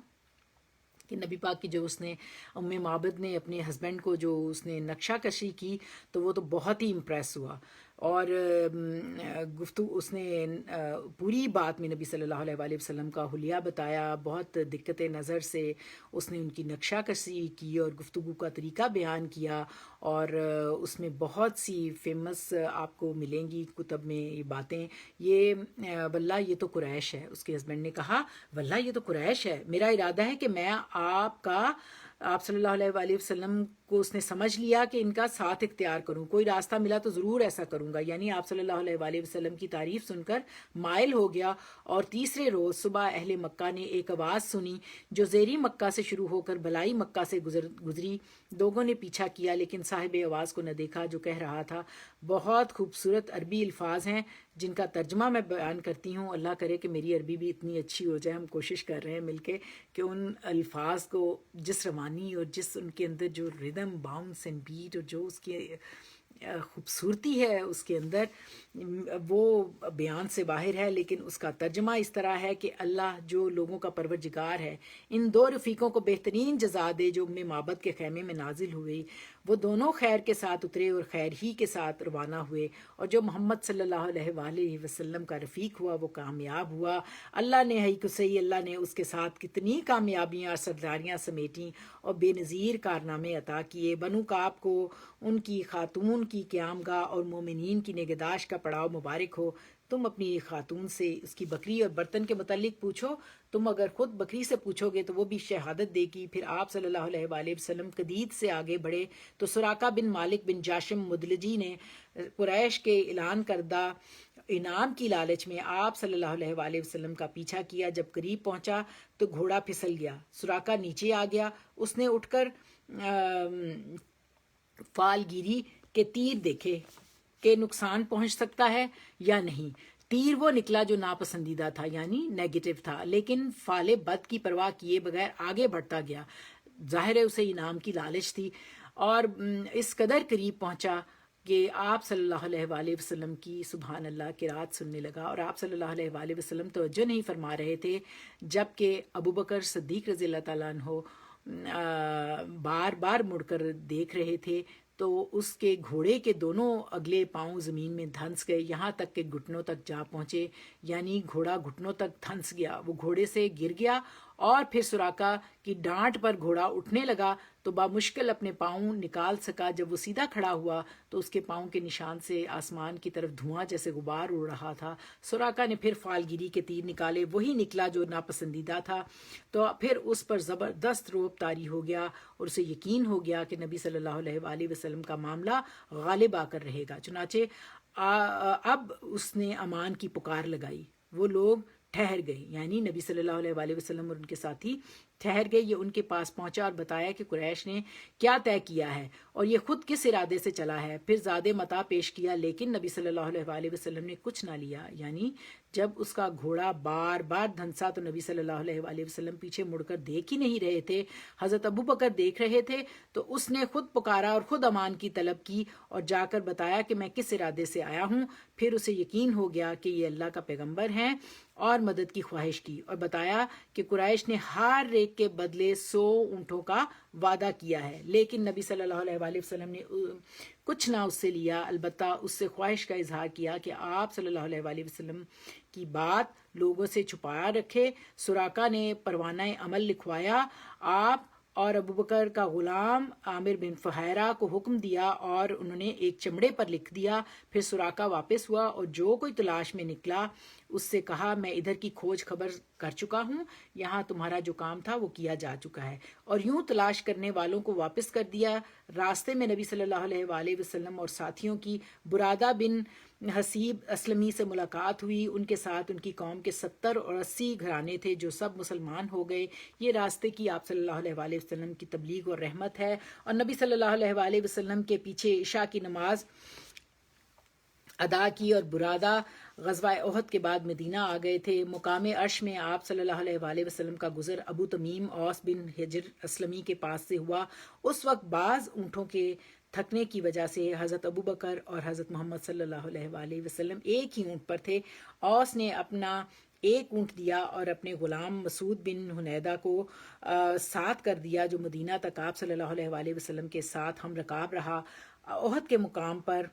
کہ نبی پاک کی جو اس نے معبد نے اپنے ہسبینڈ کو جو اس نے نقشہ کشی کی تو وہ تو بہت ہی امپریس ہوا اور گفتگو اس نے پوری بات میں نبی صلی اللہ علیہ وسلم کا حلیہ بتایا، بہت دقت نظر سے اس نے ان کی نقشہ کشی کی اور گفتگو کا طریقہ بیان کیا، اور اس میں بہت سی فیمس آپ کو ملیں گی کتب میں یہ باتیں. یہ واللہ یہ تو قریش ہے. اس کے ہسبینڈ نے کہا واللہ یہ تو قریش ہے، میرا ارادہ ہے کہ میں آپ صلی اللہ علیہ وآلہ وسلم کو اس نے سمجھ لیا کہ ان کا ساتھ اختیار کروں، کوئی راستہ ملا تو ضرور ایسا کروں گا. یعنی آپ صلی اللہ علیہ وآلہ وسلم کی تعریف سن کر مائل ہو گیا. اور تیسرے روز صبح اہل مکہ نے ایک آواز سنی جو زیری مکہ سے شروع ہو کر بلائی مکہ سے گزری. لوگوں نے پیچھا کیا لیکن صاحب آواز کو نہ دیکھا جو کہہ رہا تھا. بہت خوبصورت عربی الفاظ ہیں جن کا ترجمہ میں بیان کرتی ہوں. اللہ کرے کہ میری عربی بھی اتنی اچھی ہو جائے. ہم کوشش کر رہے ہیں مل کے کہ ان الفاظ کو جس روانی اور جس ان کے اندر جو ردم باؤنس اینڈ بیٹ اور جو اس کی خوبصورتی ہے اس کے اندر وہ بیان سے باہر ہے، لیکن اس کا ترجمہ اس طرح ہے کہ اللہ جو لوگوں کا پروردگار ہے ان دو رفیقوں کو بہترین جزا دے جو ام معبد کے خیمے میں نازل ہوئی. وہ دونوں خیر کے ساتھ اترے اور خیر ہی کے ساتھ روانہ ہوئے، اور جو محمد صلی اللہ علیہ وآلہ وسلم کا رفیق ہوا وہ کامیاب ہوا. اللہ نے اللہ نے اس کے ساتھ کتنی کامیابیاں اور سرداریاں سمیٹیں اور بے نظیر کارنامے عطا کیے. بنو کعب کو ان کی خاتون کی قیام گاہ اور مومنین کی نگہداشت کا پڑاؤ مبارک ہو. تم اپنی خاتون سے اس کی بکری اور برتن کے متعلق پوچھو، تم اگر خود بکری سے پوچھو گے تو وہ بھی شہادت دے گی. پھر آپ صلی اللہ علیہ وآلہ وسلم قدید سے آگے بڑھے تو سراقہ بن مالک بن جاشم مدلجی نے قریش کے اعلان کردہ انعام کی لالچ میں آپ صلی اللہ علیہ وآلہ وسلم کا پیچھا کیا. جب قریب پہنچا تو گھوڑا پھسل گیا، سراقہ نیچے آ گیا. اس نے اٹھ کر فال گیری کے تیر دیکھے کہ نقصان پہنچ سکتا ہے یا نہیں. تیر وہ نکلا جو ناپسندیدہ تھا یعنی نیگیٹو تھا، لیکن فال بد کی پرواہ کیے بغیر آگے بڑھتا گیا. ظاہر ہے اسے انعام کی لالچ تھی، اور اس قدر قریب پہنچا کہ آپ صلی اللہ علیہ وآلہ وسلم کی سبحان اللہ قرات سننے لگا. اور آپ صلی اللہ علیہ وآلہ وسلم توجہ نہیں فرما رہے تھے، جبکہ ابو بکر صدیق رضی اللہ تعالیٰ عنہ بار بار مڑ کر دیکھ رہے تھے. تو اس کے گھوڑے کے دونوں اگلے پاؤں زمین میں دھنس گئے، یہاں تک کہ گھٹنوں تک جا پہنچے. یعنی گھوڑا گھٹنوں تک دھنس گیا، وہ گھوڑے سے گر گیا. اور پھر سراقہ کی ڈانٹ پر گھوڑا اٹھنے لگا تو بامشکل اپنے پاؤں نکال سکا. جب وہ سیدھا کھڑا ہوا تو اس کے پاؤں کے نشان سے آسمان کی طرف دھواں جیسے غبار اڑ رہا تھا. سراقہ نے پھر فالگیری کے تیر نکالے، وہی نکلا جو ناپسندیدہ تھا. تو پھر اس پر زبردست رعب طاری ہو گیا اور اسے یقین ہو گیا کہ نبی صلی اللہ علیہ وآلہ وسلم کا معاملہ غالب آ کر رہے گا. چنانچہ اب اس نے امان کی پکار لگائی. وہ لوگ ٹھہر گئے، یعنی نبی صلی اللہ علیہ وآلہ وسلم اور ان کے ساتھی ٹھہر گئے. یہ ان کے پاس پہنچا اور بتایا کہ قریش نے کیا طے کیا ہے اور یہ خود کس ارادے سے چلا ہے. پھر زاد متاع پیش کیا لیکن نبی صلی اللہ علیہ وآلہ وسلم نے کچھ نہ لیا. یعنی جب اس کا گھوڑا بار بار دھنسا تو نبی صلی اللہ علیہ وآلہ وسلم پیچھے مڑ کر دیکھ ہی نہیں رہے تھے. حضرت ابو بکر دیکھ رہے تھے تو اس نے خود پکارا اور خود امان کی طلب کی اور جا کر بتایا کہ میں کس ارادے سے آیا ہوں. پھر اسے یقین ہو گیا کہ یہ اللہ کا پیغمبر ہیں اور مدد کی خواہش کی، اور بتایا کہ قریش نے ہر ایک کے بدلے 100 اونٹوں کا وعدہ کیا ہے. لیکن نبی صلی اللہ علیہ وآلہ وسلم نے کچھ نہ اس سے لیا، البتہ اس سے خواہش کا اظہار کیا کہ آپ صلی اللہ علیہ وآلہ وسلم کی بات لوگوں سے چھپایا رکھے. سراقہ نے پروانہ عمل لکھوایا. آپ اور ابو بکر کا غلام عامر بن فہیرہ کو حکم دیا اور انہوں نے ایک چمڑے پر لکھ دیا. پھر سراقہ واپس ہوا اور جو کوئی تلاش میں نکلا اس سے کہا میں ادھر کی کھوج خبر کر چکا ہوں، یہاں تمہارا جو کام تھا وہ کیا جا چکا ہے. اور یوں تلاش کرنے والوں کو واپس کر دیا. راستے میں نبی صلی اللہ علیہ وآلہ وسلم اور ساتھیوں کی برادہ بن حسیب اسلمی سے ملاقات ہوئی. ان کے ساتھ ان کی قوم کے 70 اور 80 گھرانے تھے جو سب مسلمان ہو گئے. یہ راستے کی آپ صلی اللہ علیہ وآلہ وسلم کی تبلیغ اور رحمت ہے. اور نبی صلی اللہ علیہ وآلہ وسلم کے پیچھے عشاء کی نماز ادا کی اور برادہ غزوہ احد کے بعد مدینہ آ گئے تھے. مقام عرش میں آپ صلی اللہ علیہ وآلہ وسلم کا گزر ابو تمیم اوس بن حجر اسلمی کے پاس سے ہوا. اس وقت بعض اونٹوں کے تھکنے کی وجہ سے حضرت ابو بکر اور حضرت محمد صلی اللہ علیہ وآلہ وسلم ایک ہی اونٹ پر تھے. اوس نے اپنا ایک اونٹ دیا اور اپنے غلام مسعود بن حنیدہ کو ساتھ کر دیا جو مدینہ تک آپ صلی اللہ علیہ وآلہ وسلم کے ساتھ ہم رکاب رہا. احد کے مقام پر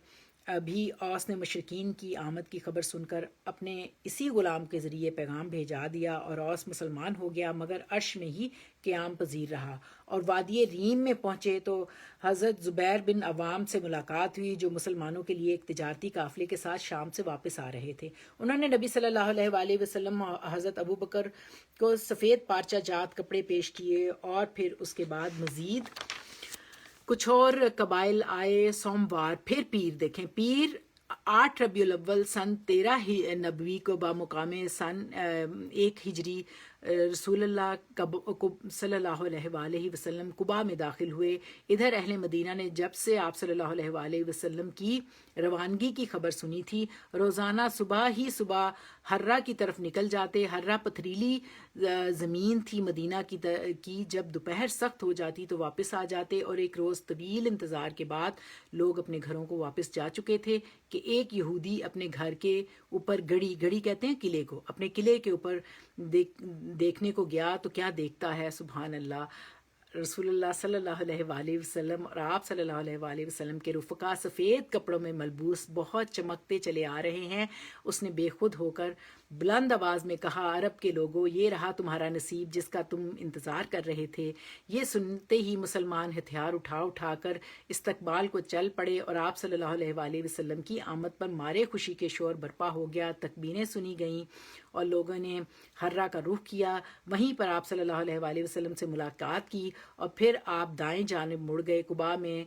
بھی اوس نے مشرکین کی آمد کی خبر سن کر اپنے اسی غلام کے ذریعے پیغام بھیجا دیا اور اوس مسلمان ہو گیا، مگر عرش میں ہی قیام پذیر رہا، اور وادی ریم میں پہنچے تو حضرت زبیر بن عوام سے ملاقات ہوئی جو مسلمانوں کے لیے ایک تجارتی قافلے کے ساتھ شام سے واپس آ رہے تھے۔ انہوں نے نبی صلی اللہ علیہ وآلہ وسلم اور حضرت ابو بکر کو سفید پارچہ جات کپڑے پیش کیے، اور پھر اس کے بعد مزید کچھ اور قبائل آئے۔ سوموار پھر پیر دیکھیں، پیر 8 ربیع الاول سن 13 نبوی کو بمقام سن 1 ہجری رسول اللہ صلی اللہ علیہ وآلہ وسلم قباء میں داخل ہوئے۔ ادھر اہل مدینہ نے جب سے آپ صلی اللہ علیہ وآلہ وسلم کی روانگی کی خبر سنی تھی، روزانہ صبح ہرہ کی طرف نکل جاتے۔ ہرہ پتھریلی زمین تھی مدینہ کی، جب دوپہر سخت ہو جاتی تو واپس آ جاتے، اور ایک روز طویل انتظار کے بعد لوگ اپنے گھروں کو واپس جا چکے تھے کہ ایک یہودی اپنے گھر کے اوپر گڑی کہتے ہیں قلعے کو، اپنے قلعے کے اوپر دیکھنے کو گیا تو کیا دیکھتا ہے، سبحان اللہ، رسول اللہ صلی اللہ علیہ وآلہ وسلم اور آپ صلی اللہ علیہ وآلہ وسلم کے رفقا سفید کپڑوں میں ملبوس بہت چمکتے چلے آ رہے ہیں۔ اس نے بے خود ہو کر بلند آواز میں کہا، عرب کے لوگوں، یہ رہا تمہارا نصیب جس کا تم انتظار کر رہے تھے۔ یہ سنتے ہی مسلمان ہتھیار اٹھا کر استقبال کو چل پڑے، اور آپ صلی اللہ علیہ وآلہ وسلم کی آمد پر مارے خوشی کے شور برپا ہو گیا، تکبیریں سنی گئیں اور لوگوں نے ہرہ کا رخ کیا۔ وہیں پر آپ صلی اللہ علیہ وآلہ وسلم سے ملاقات کی، اور پھر آپ دائیں جانب مڑ گئے۔ قباء میں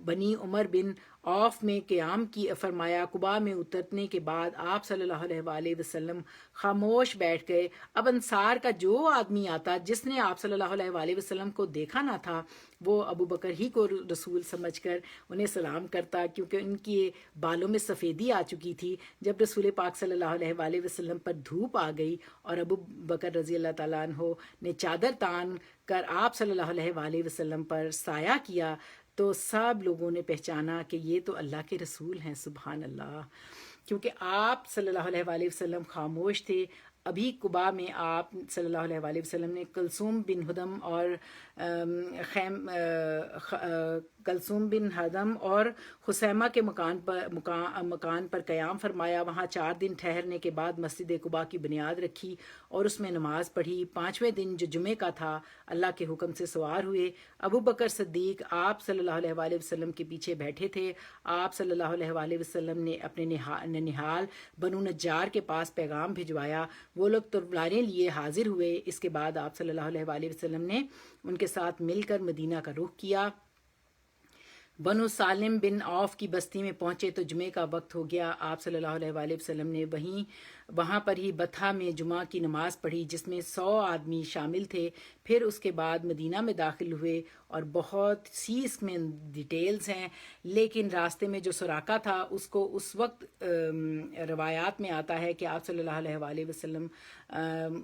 بنی عمر بن عوف میں قیام کی فرمایا۔ قباء میں اترنے کے بعد آپ صلی اللہ علیہ وآلہ وسلم خاموش بیٹھ گئے۔ اب انصار کا جو آدمی آتا جس نے آپ صلی اللہ علیہ وآلہ وسلم کو دیکھا نہ تھا، وہ ابو بکر ہی کو رسول سمجھ کر انہیں سلام کرتا، کیونکہ ان کے بالوں میں سفیدی آ چکی تھی۔ جب رسول پاک صلی اللہ علیہ وآلہ وسلم پر دھوپ آ گئی اور ابو بکر رضی اللہ تعالیٰ عنہ نے چادر تان کر آپ صلی اللہ علیہ وآلہ وسلم پر سایہ کیا، تو سب لوگوں نے پہچانا کہ یہ تو اللہ کے رسول ہیں، سبحان اللہ، کیونکہ آپ صلی اللہ علیہ وآلہ وسلم خاموش تھے۔ ابھی قباء میں آپ صلی اللہ علیہ وآلہ وسلم نے کلثوم بن ہدم اور خسیمہ کے مکان پر قیام فرمایا۔ وہاں 4 دن ٹھہرنے کے بعد مسجد قباء کی بنیاد رکھی اور اس میں نماز پڑھی۔ 5ویں دن جو جمعے کا تھا، اللہ کے حکم سے سوار ہوئے۔ ابو بکر صدیق آپ صلی اللہ علیہ وآلہ وسلم کے پیچھے بیٹھے تھے۔ آپ صلی اللہ علیہ وآلہ وسلم نے اپنے ننہال بنو نجار کے پاس پیغام بھجوایا۔ وہ لوگ تلواریں لیے حاضر ہوئے۔ اس کے بعد آپ صلی اللہ علیہ وآلہ وسلم نے ان کے ساتھ مل کر مدینہ کا رخ کیا۔ بنو سالم بن عوف کی بستی میں پہنچے تو جمعے کا وقت ہو گیا۔ آپ صلی اللہ علیہ وآلہ وسلم نے وہاں پر ہی بطحہ میں جمعہ کی نماز پڑھی، جس میں 100 آدمی شامل تھے۔ پھر اس کے بعد مدینہ میں داخل ہوئے، اور بہت سی اس میں ڈیٹیلز ہیں، لیکن راستے میں جو سراقہ تھا اس کو اس وقت روایات میں آتا ہے کہ آپ صلی اللہ علیہ وآلہ وسلم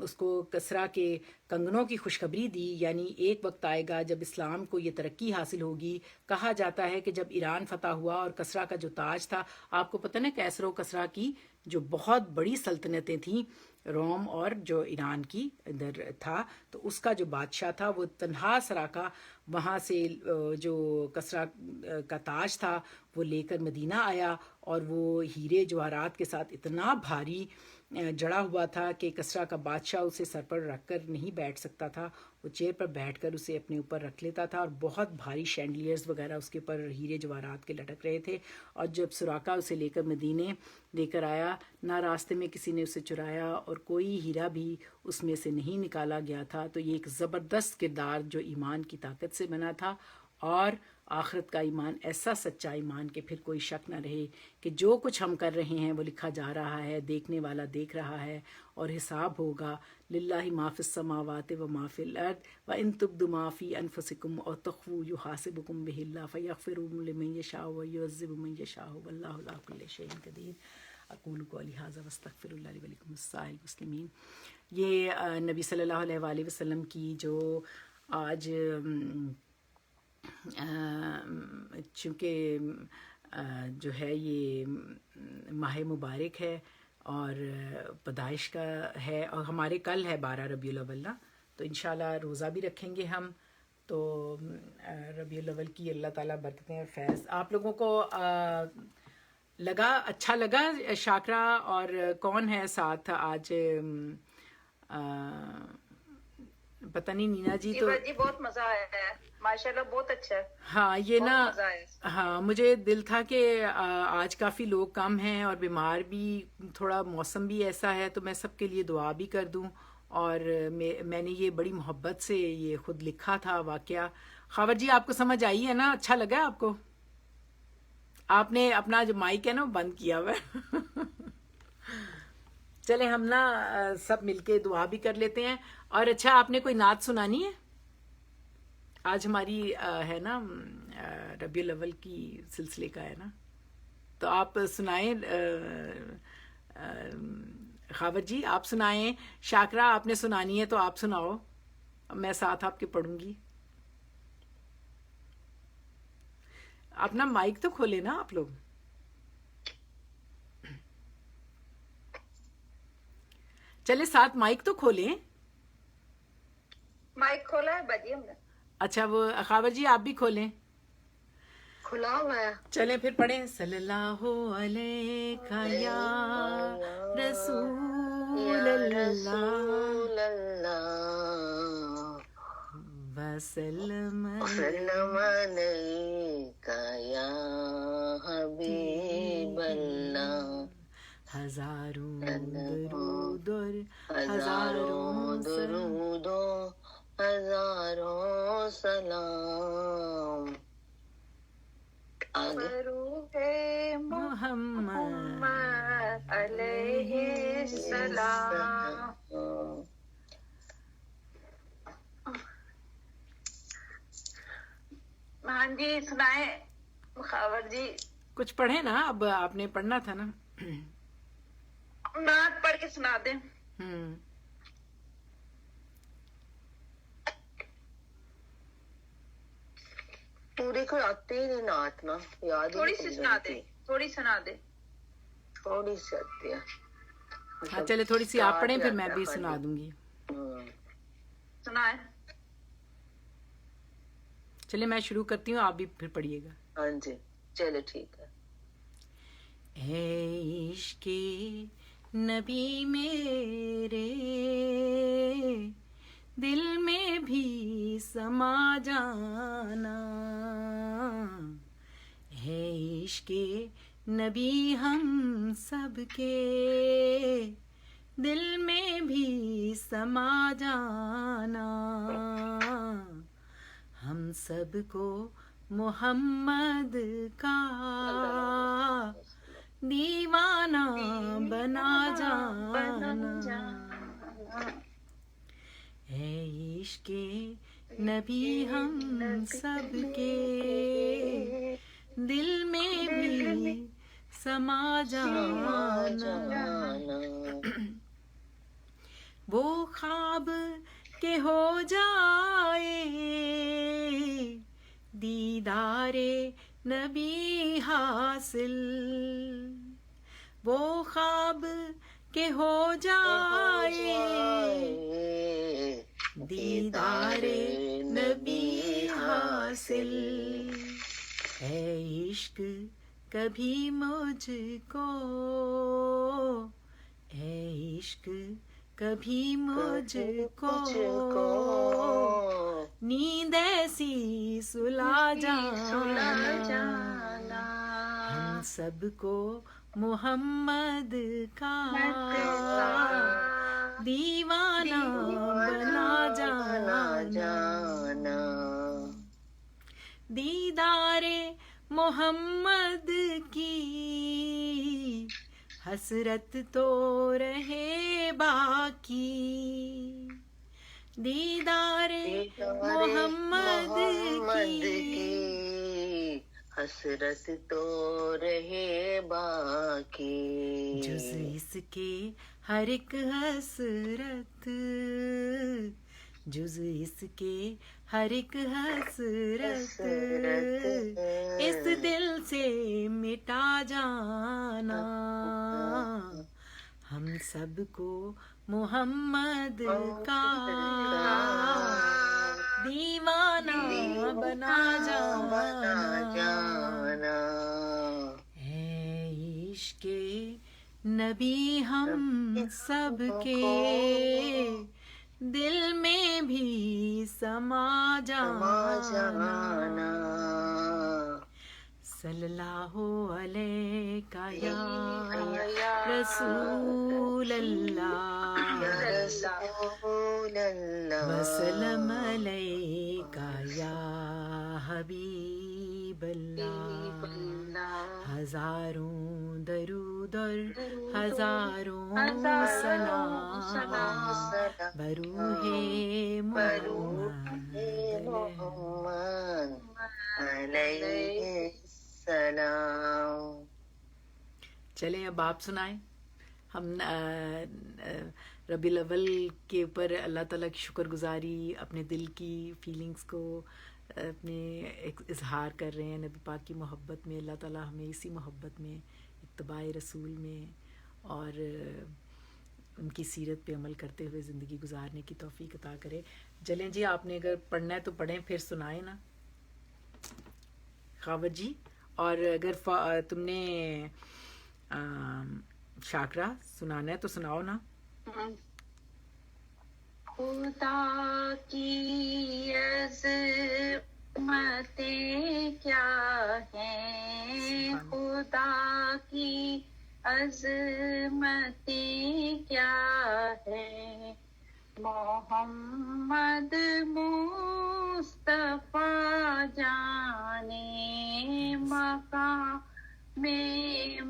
اس کو کسریٰ کے کنگنوں کی خوشخبری دی، یعنی ایک وقت آئے گا جب اسلام کو یہ ترقی حاصل ہوگی۔ کہا جاتا ہے کہ جب ایران فتح ہوا اور کسریٰ کا جو تاج تھا، آپ کو پتہ نا کیسر و کسریٰ کی جو بہت بڑی سلطنتیں تھیں، روم اور جو ایران کی ادھر تھا، تو اس کا جو بادشاہ تھا وہ تنہا سراقہ وہاں سے جو کسریٰ کا تاج تھا وہ لے کر مدینہ آیا، اور وہ ہیرے جواہرات کے ساتھ اتنا بھاری جڑا ہوا تھا کہ کسریٰ کا بادشاہ اسے سر پر رکھ کر نہیں بیٹھ سکتا تھا، وہ چیئر پر بیٹھ کر اسے اپنے اوپر رکھ لیتا تھا، اور بہت بھاری شینڈلیئرز وغیرہ اس کے اوپر ہیرے جواہرات کے لٹک رہے تھے۔ اور جب سراقہ اسے لے کر مدینے لے کر آیا، نہ راستے میں کسی نے اسے چرایا اور کوئی ہیرا بھی اس میں سے نہیں نکالا گیا تھا۔ تو یہ ایک زبردست کردار جو ایمان کی طاقت سے بنا تھا، اور آخرت کا ایمان ایسا سچا ایمان کہ پھر کوئی شک نہ رہے کہ جو کچھ ہم کر رہے ہیں وہ لکھا جا رہا ہے، دیکھنے والا دیکھ رہا ہے، اور حساب ہوگا۔ للہ ما فی السماوات و ما فی الارض وان تبدوا ما فی انفسکم او تخفوہ یحاسبکم بہ اللہ فیغفر لمن یشاء ویعذب من یشاء واللہ علی کل شیء قدیر۔ اقول قولی ھذا واستغفر اللہ لی ولکم السائر المسلمین۔ یہ نبی صلی اللہ علیہ وآلہ وسلم کی جو آج چونکہ جو ہے یہ ماہ مبارک ہے اور پیدائش کا ہے، اور ہمارے کل ہے 12 ربیع الاول نا، تو انشاءاللہ روزہ بھی رکھیں گے ہم، تو ربیع الاول کی اللہ تعالیٰ برکتیں اور فیض آپ لوگوں کو لگا اچھا لگا شاکرا؟ اور کون ہے ساتھ آج؟ پتہ نہیں، نینا جی جی تو بس جی بہت مزہ آیا ہے، ماشاءاللہ بہت اچھا ہے، ہاں یہ نا، بہت مزہ آیا۔ ہاں مجھے دل تھا کہ آج کافی لوگ کم ہیں اور بیمار بھی، تھوڑا موسم بھی ایسا ہے، تو میں سب کے لیے دعا بھی کر دوں۔ اور میں نے یہ بڑی محبت سے یہ خود لکھا تھا واقعہ۔ خاور جی آپ کو سمجھ آئی ہے نا؟ اچھا لگا آپ کو؟ آپ نے اپنا جو مائک ہے نا وہ بند کیا ہوا ہے۔ چلیں ہم نا سب مل کے دعا بھی کر لیتے ہیں۔ اور اچھا، آپ نے کوئی نعت سنانی ہے؟ آج ہماری ہے نا ربیع الاول کی سلسلے کا ہے نا، تو آپ سنائیں۔ خاور جی آپ سنائیں، شاکرا آپ نے سنانی ہے تو آپ سناؤ، میں ساتھ آپ کے پڑھوں گی۔ اپنا مائک تو کھولے نا آپ لوگ۔ چلے ساتھ مائک تو کھولیں۔ مائک کھولا ہے باجی ہم نے، اچھا وہ خاور جی آپ بھی کھولیں۔ کھلا ہوا ہے۔ چلیں پھر پڑھیں۔ صلی اللہ علیہ یا رسول اللہ وسلم وسلم علیک یا حبیب اللہ، ہزاروں درود اور ہزاروں ہزاروں سلام درود و ہزاروں سلام۔ آگے فروغ محمد محمد علیہ السلام۔ ہاں جی سنائے خاور جی، کچھ پڑھیں نا، اب آپ نے پڑھنا تھا نا۔ نعت پڑھ کے سنا دیں۔ پوری کو آتے ہی نہیں نعت نا، یاد ہی تھوڑی نہیں سی سنا دے، تھوڑی سنا دے۔ تھوڑی سی آتی ہے، ہاں چلے تھوڑی سی آپ پڑھیں، پھر میں آتا ہے بھی خالی۔ سنا دوں گی۔ سنائے۔ چلے میں شروع کرتی ہوں، آپ بھی پھر پڑھیے گا۔ ہاں جی چلے ٹھیک ہے۔ اے عشق نبی میرے، دل میں بھی سما جانا، ہے عشق نبی ہم سب کے، دل میں بھی سما جانا، ہم سب کو محمد کا دیوانہ بنا جانا، ہے عشق نبی ہم سب کے، دل میں بھی سما جانا، وہ خواب کہ ہو جائے دیدار نبی حاصل، وہ خواب کہ ہو جائے دیدار نبی حاصل، اے عشق کبھی مجھ کو، اے عشق کبھی مجھ کو نیند ایسی سلا جانا، ہم سب کو محمد کا دیوانہ بنا جانا، دیدار محمد کی حسرت تو رہے باقی، دیدار محمد کی حسرت تو رہے باقی، جز اس کے ہر ایک حسرت، جز اس کے ہر ایک حسرت، اس دل سے مٹا جانا، ہم سب کو محمد کا دیوانہ بنا جانا، ہے نبی ہم سب کے دل میں بھی سما جانا صلی اللہ علیہ یا رسول اللہ رسول اللہ وسلم علیک یا حبیب اللہ ہزاروں درود اور ہزاروں سلام بروح محمد علیہ السلام. چلیں اب آپ سنائیں. ہم ربیع الاول کے اوپر اللہ تعالیٰ کی شکر گزاری، اپنے دل کی فیلنگز کو اپنے اظہار کر رہے ہیں نبی پاک کی محبت میں. اللہ تعالیٰ ہمیں اسی محبت میں، اتباع رسول میں اور ان کی سیرت پہ عمل کرتے ہوئے زندگی گزارنے کی توفیق عطا کرے. چلیں جی، آپ نے اگر پڑھنا ہے تو پڑھیں، پھر سنائیں نا خاور جی. اور اگر تم نے شاکرہ سنانا ہے تو سناؤ نا. خدا کی عظمتیں کیا ہیں، خدا کی عظمتیں کیا ہے، محمد مصطفیٰ جانے مقام میں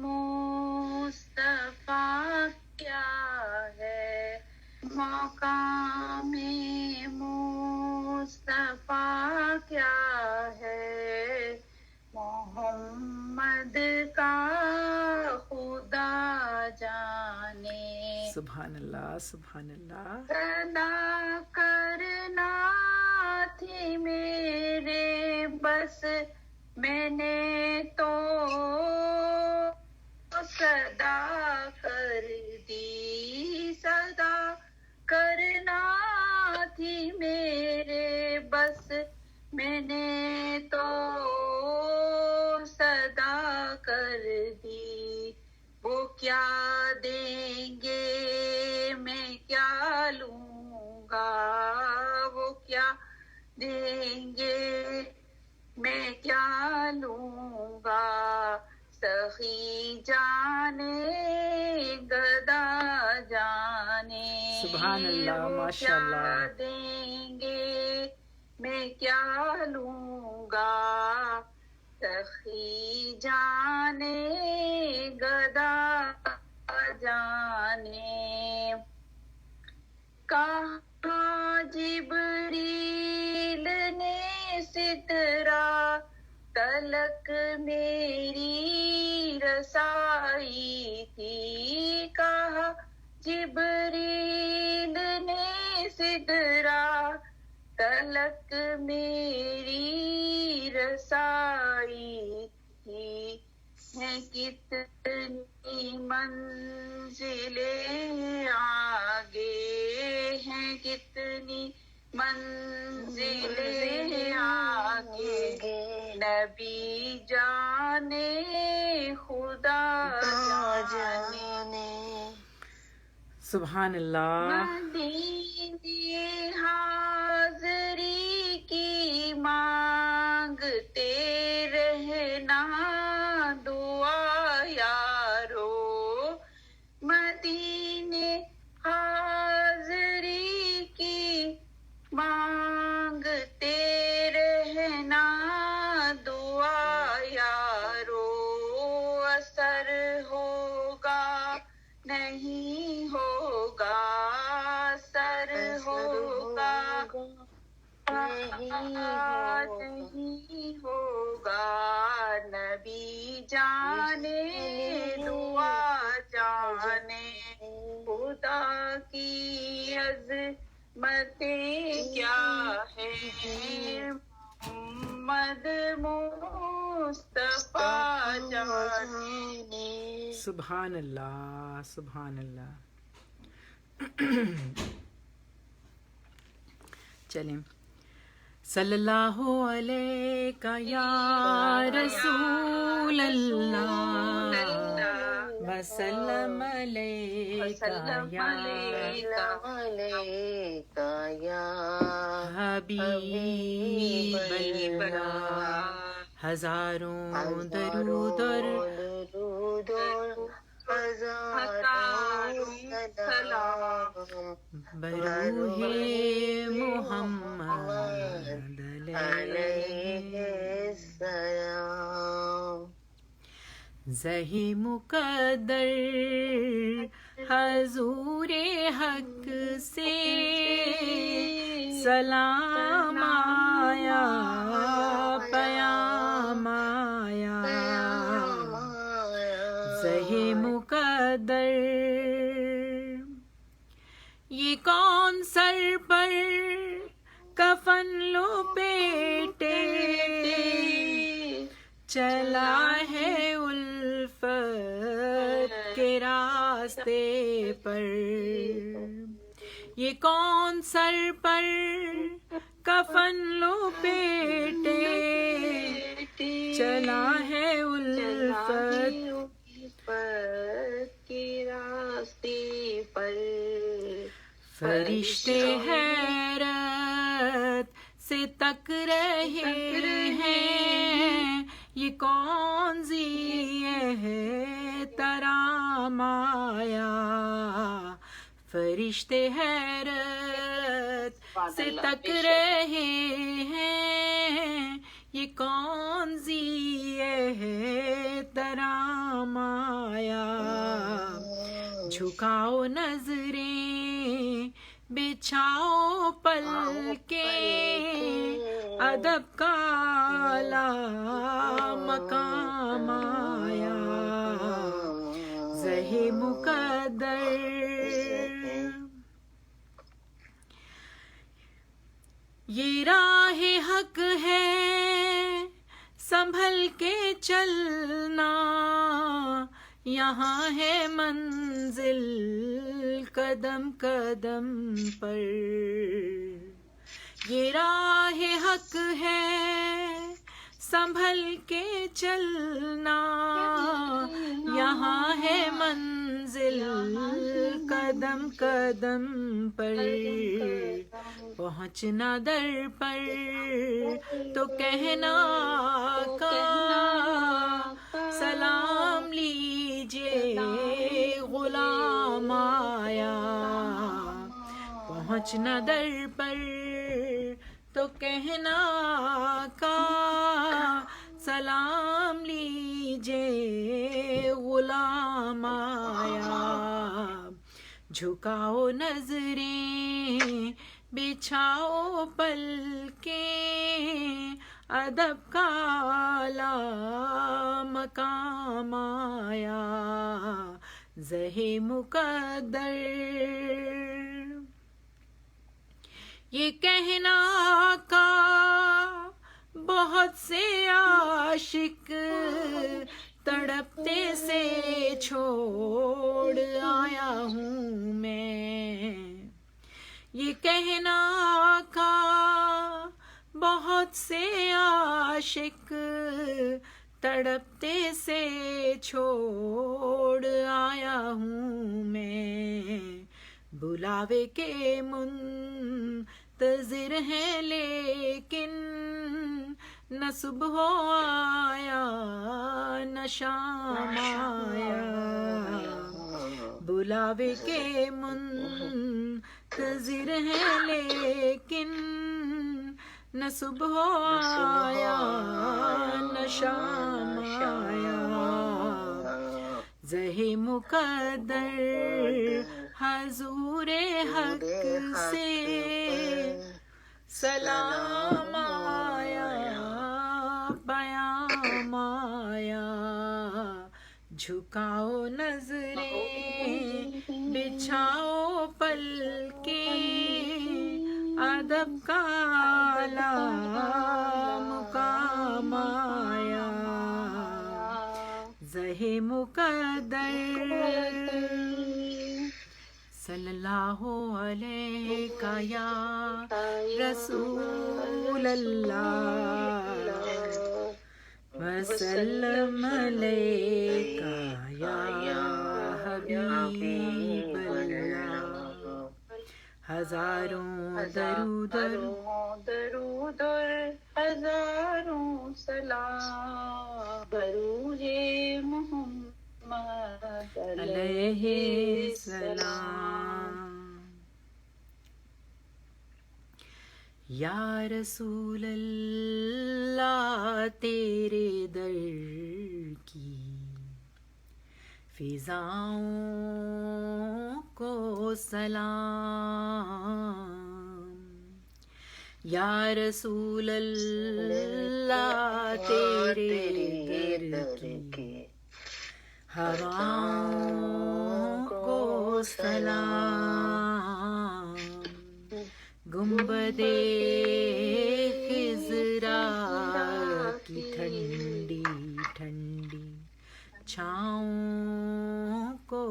مصطفیٰ کیا ہے، مقام مصطفیٰ کیا ہے، محمد کا خدا جانے. سبحان اللہ سبحان اللہ. صدا کرنا تھی میرے بس، میں نے تو صدا کر دی، صدا کرنا تھی میرے بس، میں نے تو صدا کر دی. وہ کیا دیں گے میں کیا لوں گا، وہ کیا دیں گے میں کیا لوں گا، سخی جانے گدا جانے. سبحان اللہ ماشاء اللہ. وہ کیا دیں گے میں کیا لوں گا، سخی جانے گدا جانے. کہاں جبریل نے سترہ تلک میری رسائی تھی، کہاں جبریل نے سترہ تلک میری رسائی تھی. ہیں کتنی منزلیں آگے، ہیں کتنی منزلیں آگے، نبی جانے خدا جانے. سبحان اللہ. مدینے حاضری کی مانگتے رہنا دعا یارو، مدینے حاضری کی مانگتے رہنا دعا یارو، اثر ہوگا نہیں ہوگا، اثر ہوگا نہیں ہوگا، نبی جانے دعا جانے، خدا کی عظمتیں کیا ہے، محمد مصطفیٰ جانے. سبحان اللہ سبحان اللہ. چلیں. صلی اللہ علیہ یا رسول اللہ وسلم علیکا یا حبیب اللہ ہزاروں درود اور بروح محمد علیہ السلام. زہی مقدر حضور حق سے سلام آیا پیام آیا. زہی مقدر یہ کون سر پر کفن لپیٹے چلا ہے الفت کے راستے پر. یہ کون سر پر کفن لپیٹے چلا ہے الفت کے راستے پر. فرشتے حیرت سے تک رہے ہیں یہ کون ذی ہے ترام آیا. فرشتے حیرت سے تک رہے ہیں یہ کون ذی ہے ترام آیا. جھکاؤ نظریں بچھاؤ پلکیں ادب کا اعلیٰ مقام آیا. زہی مقدر یہ راہ حق ہے سنبھل کے چلنا یہاں ہے منزل قدم قدم پر. یہ راہ حق ہے سنبھل کے چلنا یہاں ہے منزل قدم قدم پر. پہنچنا در پر تو کہنا کا سلام لیجئے غلام آیا. پہنچنا در پر تو کہنا کا سلام لیجئے غلام آیا. جھکاؤ نظریں بچھاؤ پلکیں ادب کا اعلیٰ مقام آیا. زہی مقدر یہ کہنا کا بہت سے عاشق تڑپتے سے چھوڑ آیا ہوں میں. یہ کہنا کا بہت سے عاشق تڑپتے سے چھوڑ آیا ہوں میں. بلاوے کے منتظر ہیں لیکن نہ صبح آیا نہ شام آیا. بلاوے کے منتظر ہیں لیکن نہ صبح آیا نہ شام آیا. زہی مقدر حضور حق سے سلام آیا پیام آیا. جھکاؤ نظریں بچھاؤ پلکیں ادب کا اعلیٰ مقام آیا. زہی مقدر صلی اللہ علیہ یا رسول اللہ وسلم علیکہ یا حبیب اللہ ہزاروں درود درود ہزاروں سلام برود محمد علیہ السلام. یا رسول اللہ تیرے در کی فضاؤں کو سلام. یا رسول اللہ تیرے در کی ہواؤں کو سلام. گنبد خضرا کی ٹھنڈی ٹھنڈی چھاؤں کو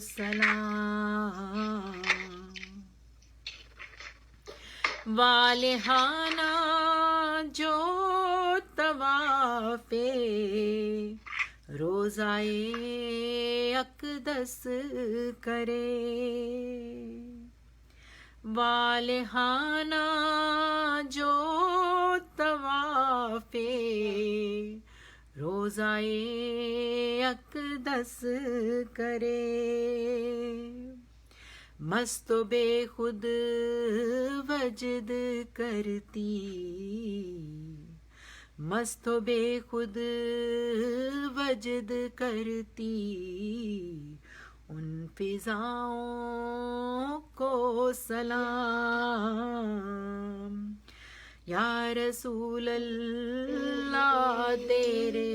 سلام. والہانہ جو طواف روزائے اقدس کرے. والہانہ جو طواف روزائے اقدس کرے. مست و بے خود وجد کرتی مست و بے خود وجد کرتی ان فضاؤں کو سلام. یا رسول اللہ تیرے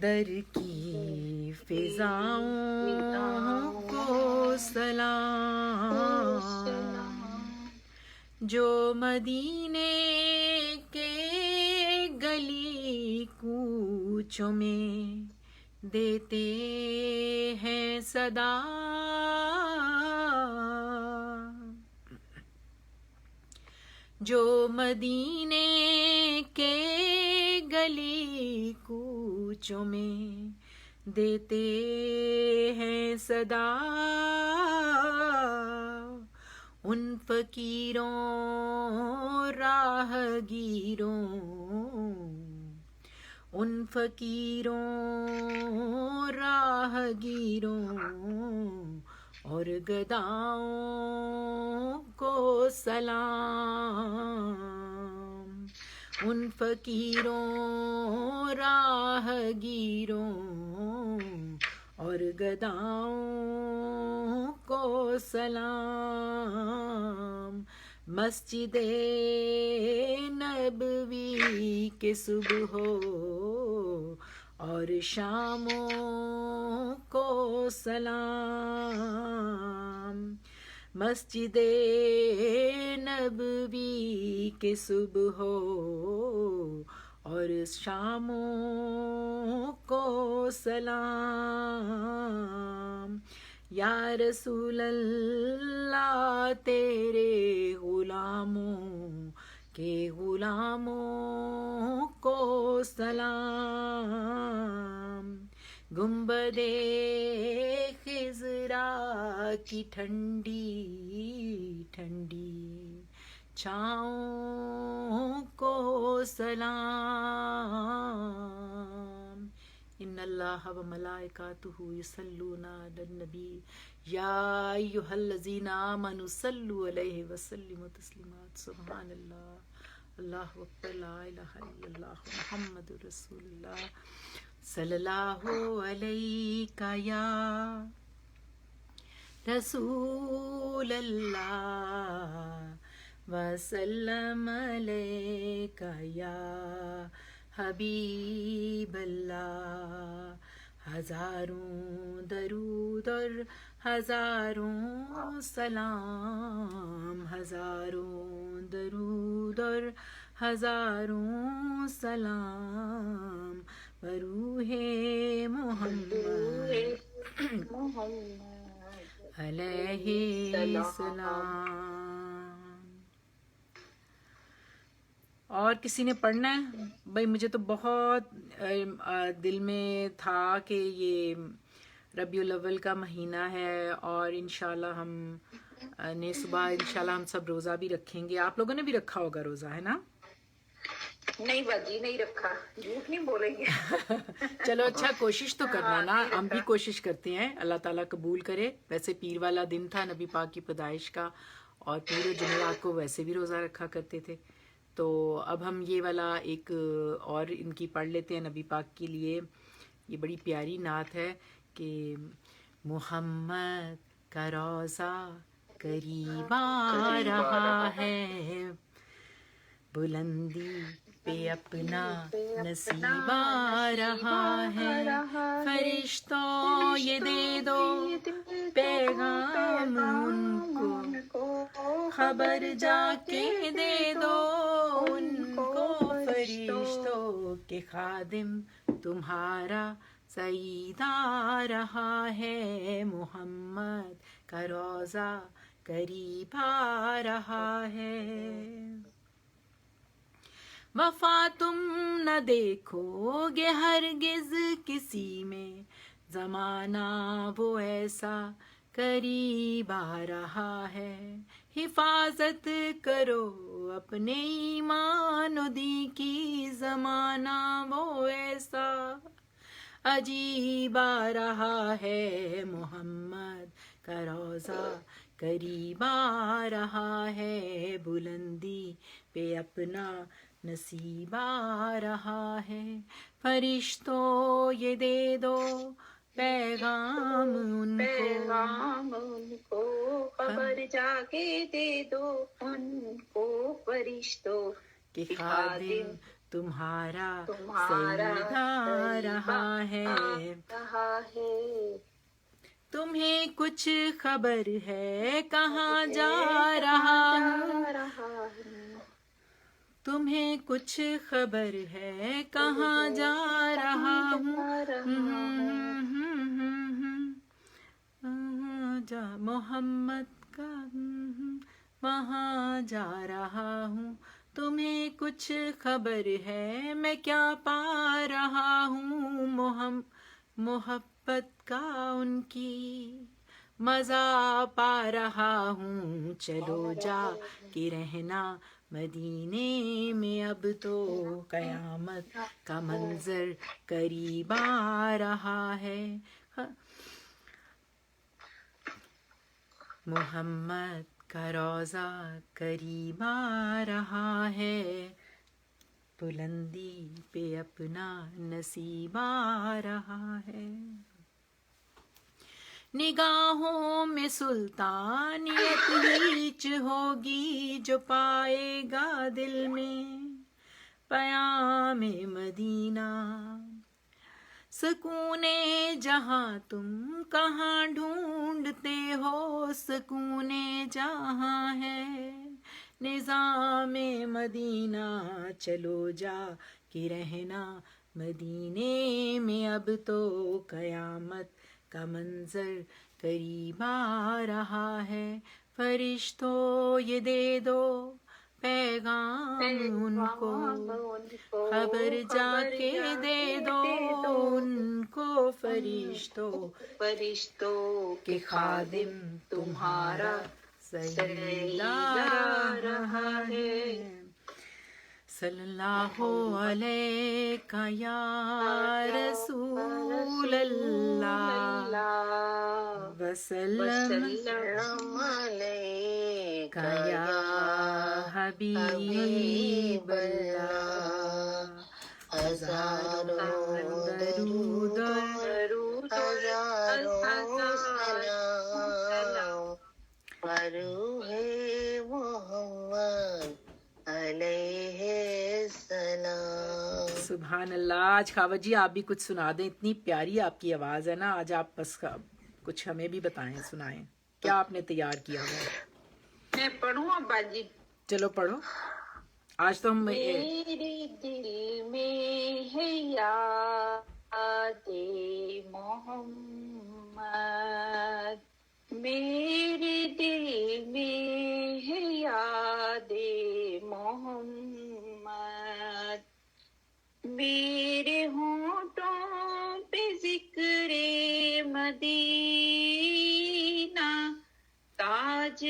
در کی فضاؤں کو سلام. جو مدینے کے گلی کوچوں میں دیتے ہیں صدا. جو مدینے کے گلی کوچوں میں دیتے ہیں صدا. ان فقیروں راہ گیروں ان فقیروں راہ گیروں اور گداؤں کو سلام. ان فقیروں راہ گیروں اور گداؤں کو سلام. مسجد نبوی کے صبح ہو اور شاموں کو سلام. مسجد نبوی کے صبح ہو اور شاموں کو سلام. یا رسول اللہ تیرے غلاموں کے غلاموں کو سلام. گنبد خضرا کی ٹھنڈی ٹھنڈی چھاؤں کو سلام. ان اللہ و ملائکاتہ یصلون علی النبی یا ایھا الذین آمنوا صلوا علیہ وسلموا تسلیما. سبحان اللہ اللہ اکبر لا الہ الا اللہ محمد رسول اللہ صلی اللہ علیہ یا رسول اللہ وسلم علیک یا حبیب اللہ. ہزاروں درود اور ہزاروں سلام. ہزاروں درود اور ہزاروں سلام بروح محمد علیہ السلام. اور کسی نے پڑھنا ہے؟ بھائی مجھے تو بہت دل میں تھا کہ یہ ربیع الاول کا مہینہ ہے اور انشاءاللہ ہم نے صبح انشاءاللہ ہم سب روزہ بھی رکھیں گے. آپ لوگوں نے بھی رکھا ہوگا روزہ, ہے نا؟ نہیں باجی نہیں رکھا, جھوٹ نہیں بولیں گے. چلو اچھا, کوشش تو کرنا نا, ہم بھی کوشش کرتے ہیں, اللہ تعالیٰ قبول کرے. ویسے پیر والا دن تھا نبی پاک کی پیدائش کا, اور پیر و جمعرات کو ویسے بھی روزہ رکھا کرتے تھے. تو اب ہم یہ والا ایک اور ان کی پڑھ لیتے ہیں نبی پاک کے لیے. یہ بڑی پیاری نعت ہے کہ محمد کا روزہ قریب آ رہا ہے, بلندی پہ اپنا نصیب آ رہا ہے. فرشتوں یہ دے دو پیغام ان کو, خبر جا کے دے دو ان کو فرشتوں کے خادم تمہارا سعید آ رہا ہے. محمد کا روزہ قریب آ رہا ہے. وفا تم نہ دیکھو گے ہرگز کسی میں, زمانہ وہ ایسا قریب آ رہا ہے. حفاظت کرو اپنے ایمان و دین کی, زمانہ وہ ایسا عجیب آ رہا ہے. محمد کا روزہ قریب آ رہا ہے, بلندی پہ اپنا نصیب آ رہا ہے. فرشتوں یہ دے دو پیغام ان کو, خبر جا کے دے دو ان کو فرشتوں کہ خادم تمہارا سعید آ رہا ہے. تمہیں کچھ خبر ہے کہاں جا رہا ہوں, تمہیں کچھ خبر ہے کہاں جا رہا ہوں, جا محمد کا وہاں جا رہا ہوں. تمہیں کچھ خبر ہے میں کیا پا رہا ہوں, محبت کا ان کی مزہ پا رہا ہوں. چلو جا کے رہنا مدینے میں, اب تو قیامت کا منظر قریب آ رہا ہے. محمد کا روزہ قریب آ رہا ہے, بلندی پہ اپنا نصیب آ رہا ہے. نگاہوں میں سلطانیت ہیچ ہوگی, جو پائے گا دل میں پیام مدینہ. سکون جہاں تم کہاں ڈھونڈتے ہو, سکون جہاں ہے نظام مدینہ. چلو جا کے رہنا مدینے میں, اب تو قیامت کا منظر قریب آ رہا ہے. فرشتوں یہ دے دو پیغام ان کو, خبر جا کے دے دو ان کو فرشتوں کے خادم تمہارا سعید آ رہا ہے. صلی اللہ علیہ یا رسول اللہ وسلم علیہ یا حبیب اللہ. ہزاروں درود ہزاروں سلام روح محمد علیہ السلام. سبحان اللہ. آج خواجہ جی آپ بھی کچھ سنا دیں, اتنی پیاری آپ کی آواز ہے نا. آج آپ بس کچھ ہمیں بھی بتائیں, سنائیں, کیا آپ نے تیار کیا ہوا ہے؟ میں پڑھوں ابا جی؟ چلو پڑھو. آج تو ہم میرے دل میں ہے یاد محمد, میرے دل میں ہے یاد محمد, میرے ہونٹوں پہ ذکر مدینہ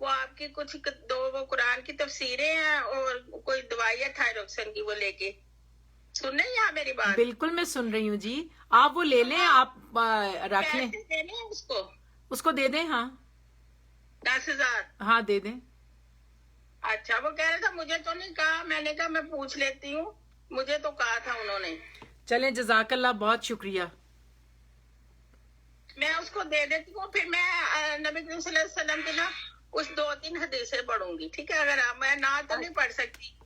وہ آپ کی کچھ دو وہ قرآن کی تفسیریں ہیں اور کوئی دوائی ہے تھائروکسن کی، وہ لے کے سن رہی ہیں آپ میری بات؟ بالکل میں سن رہی ہوں جی، آپ وہ لے لیں، آپ رکھ لیں، پیسے دینے ہیں اس کو دے دیں. ہاں 10,000. ہاں دے دیں. اچھا وہ کہہ رہا تھا مجھے تو نہیں کہا، میں نے کہا میں پوچھ لیتی ہوں، مجھے تو کہا تھا انہوں نے. چلیں جزاک اللہ، بہت شکریہ. میں اس کو دے دیتی ہوں، پھر میں نبی کریم صلی اللہ علیہ وسلم کی نا کچھ 2-3 حدیثیں پڑھوں گی، ٹھیک ہے؟ اگر میں نہ تو نہیں پڑھ سکتی.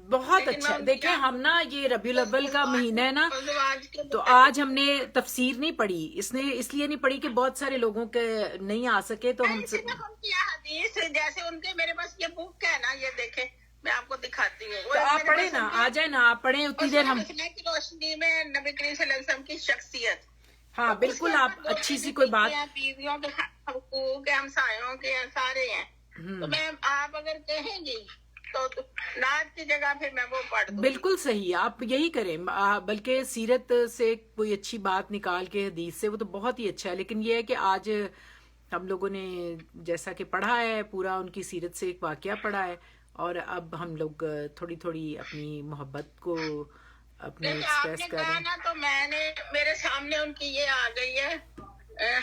بہت لیکن اچھا. میں ان دیکھیں کی ہم نا یہ ربیع الاول کا مہینہ ہے نا، ازواج کے تو آج ہم نے تفسیر نہیں پڑھی، اس لیے نہیں پڑھی کہ بہت سارے لوگوں کے نہیں آ سکے تو ہم صرف ان کی حدیث جیسے ان کے میرے پاس یہ بک ہے نا، یہ دیکھیں میں آپ کو دکھاتی ہوں. تو آپ پڑھیں نا، آ جائیں نا، آپ پڑھیں اتنی دیر ہم. کی روشنی میں نبی کریم صلی اللہ علیہ وسلم کی شخصیت، ہاں بالکل، آپ اچھی سی کوئی بات. بیویوں کے حقوق، ہمسایوں کے سارے ہیں. تو میں آپ اگر کہیں گی تو نعت کی جگہ پھر میں وہ پڑھ دوں. بالکل صحیح، آپ یہی کریں. بلکہ سیرت سے کوئی اچھی بات نکال کے حدیث سے، وہ تو بہت ہی اچھا ہے. لیکن یہ ہے کہ آج ہم لوگوں نے جیسا کہ پڑھا ہے پورا ان کی سیرت سے ایک واقعہ پڑھا ہے، اور اب ہم لوگ تھوڑی تھوڑی اپنی محبت کو اپنے آپ ایکسپریس نے کر رہے کہا ہیں. نا تو میں نے میرے سامنے ان کی یہ آ گئی ہے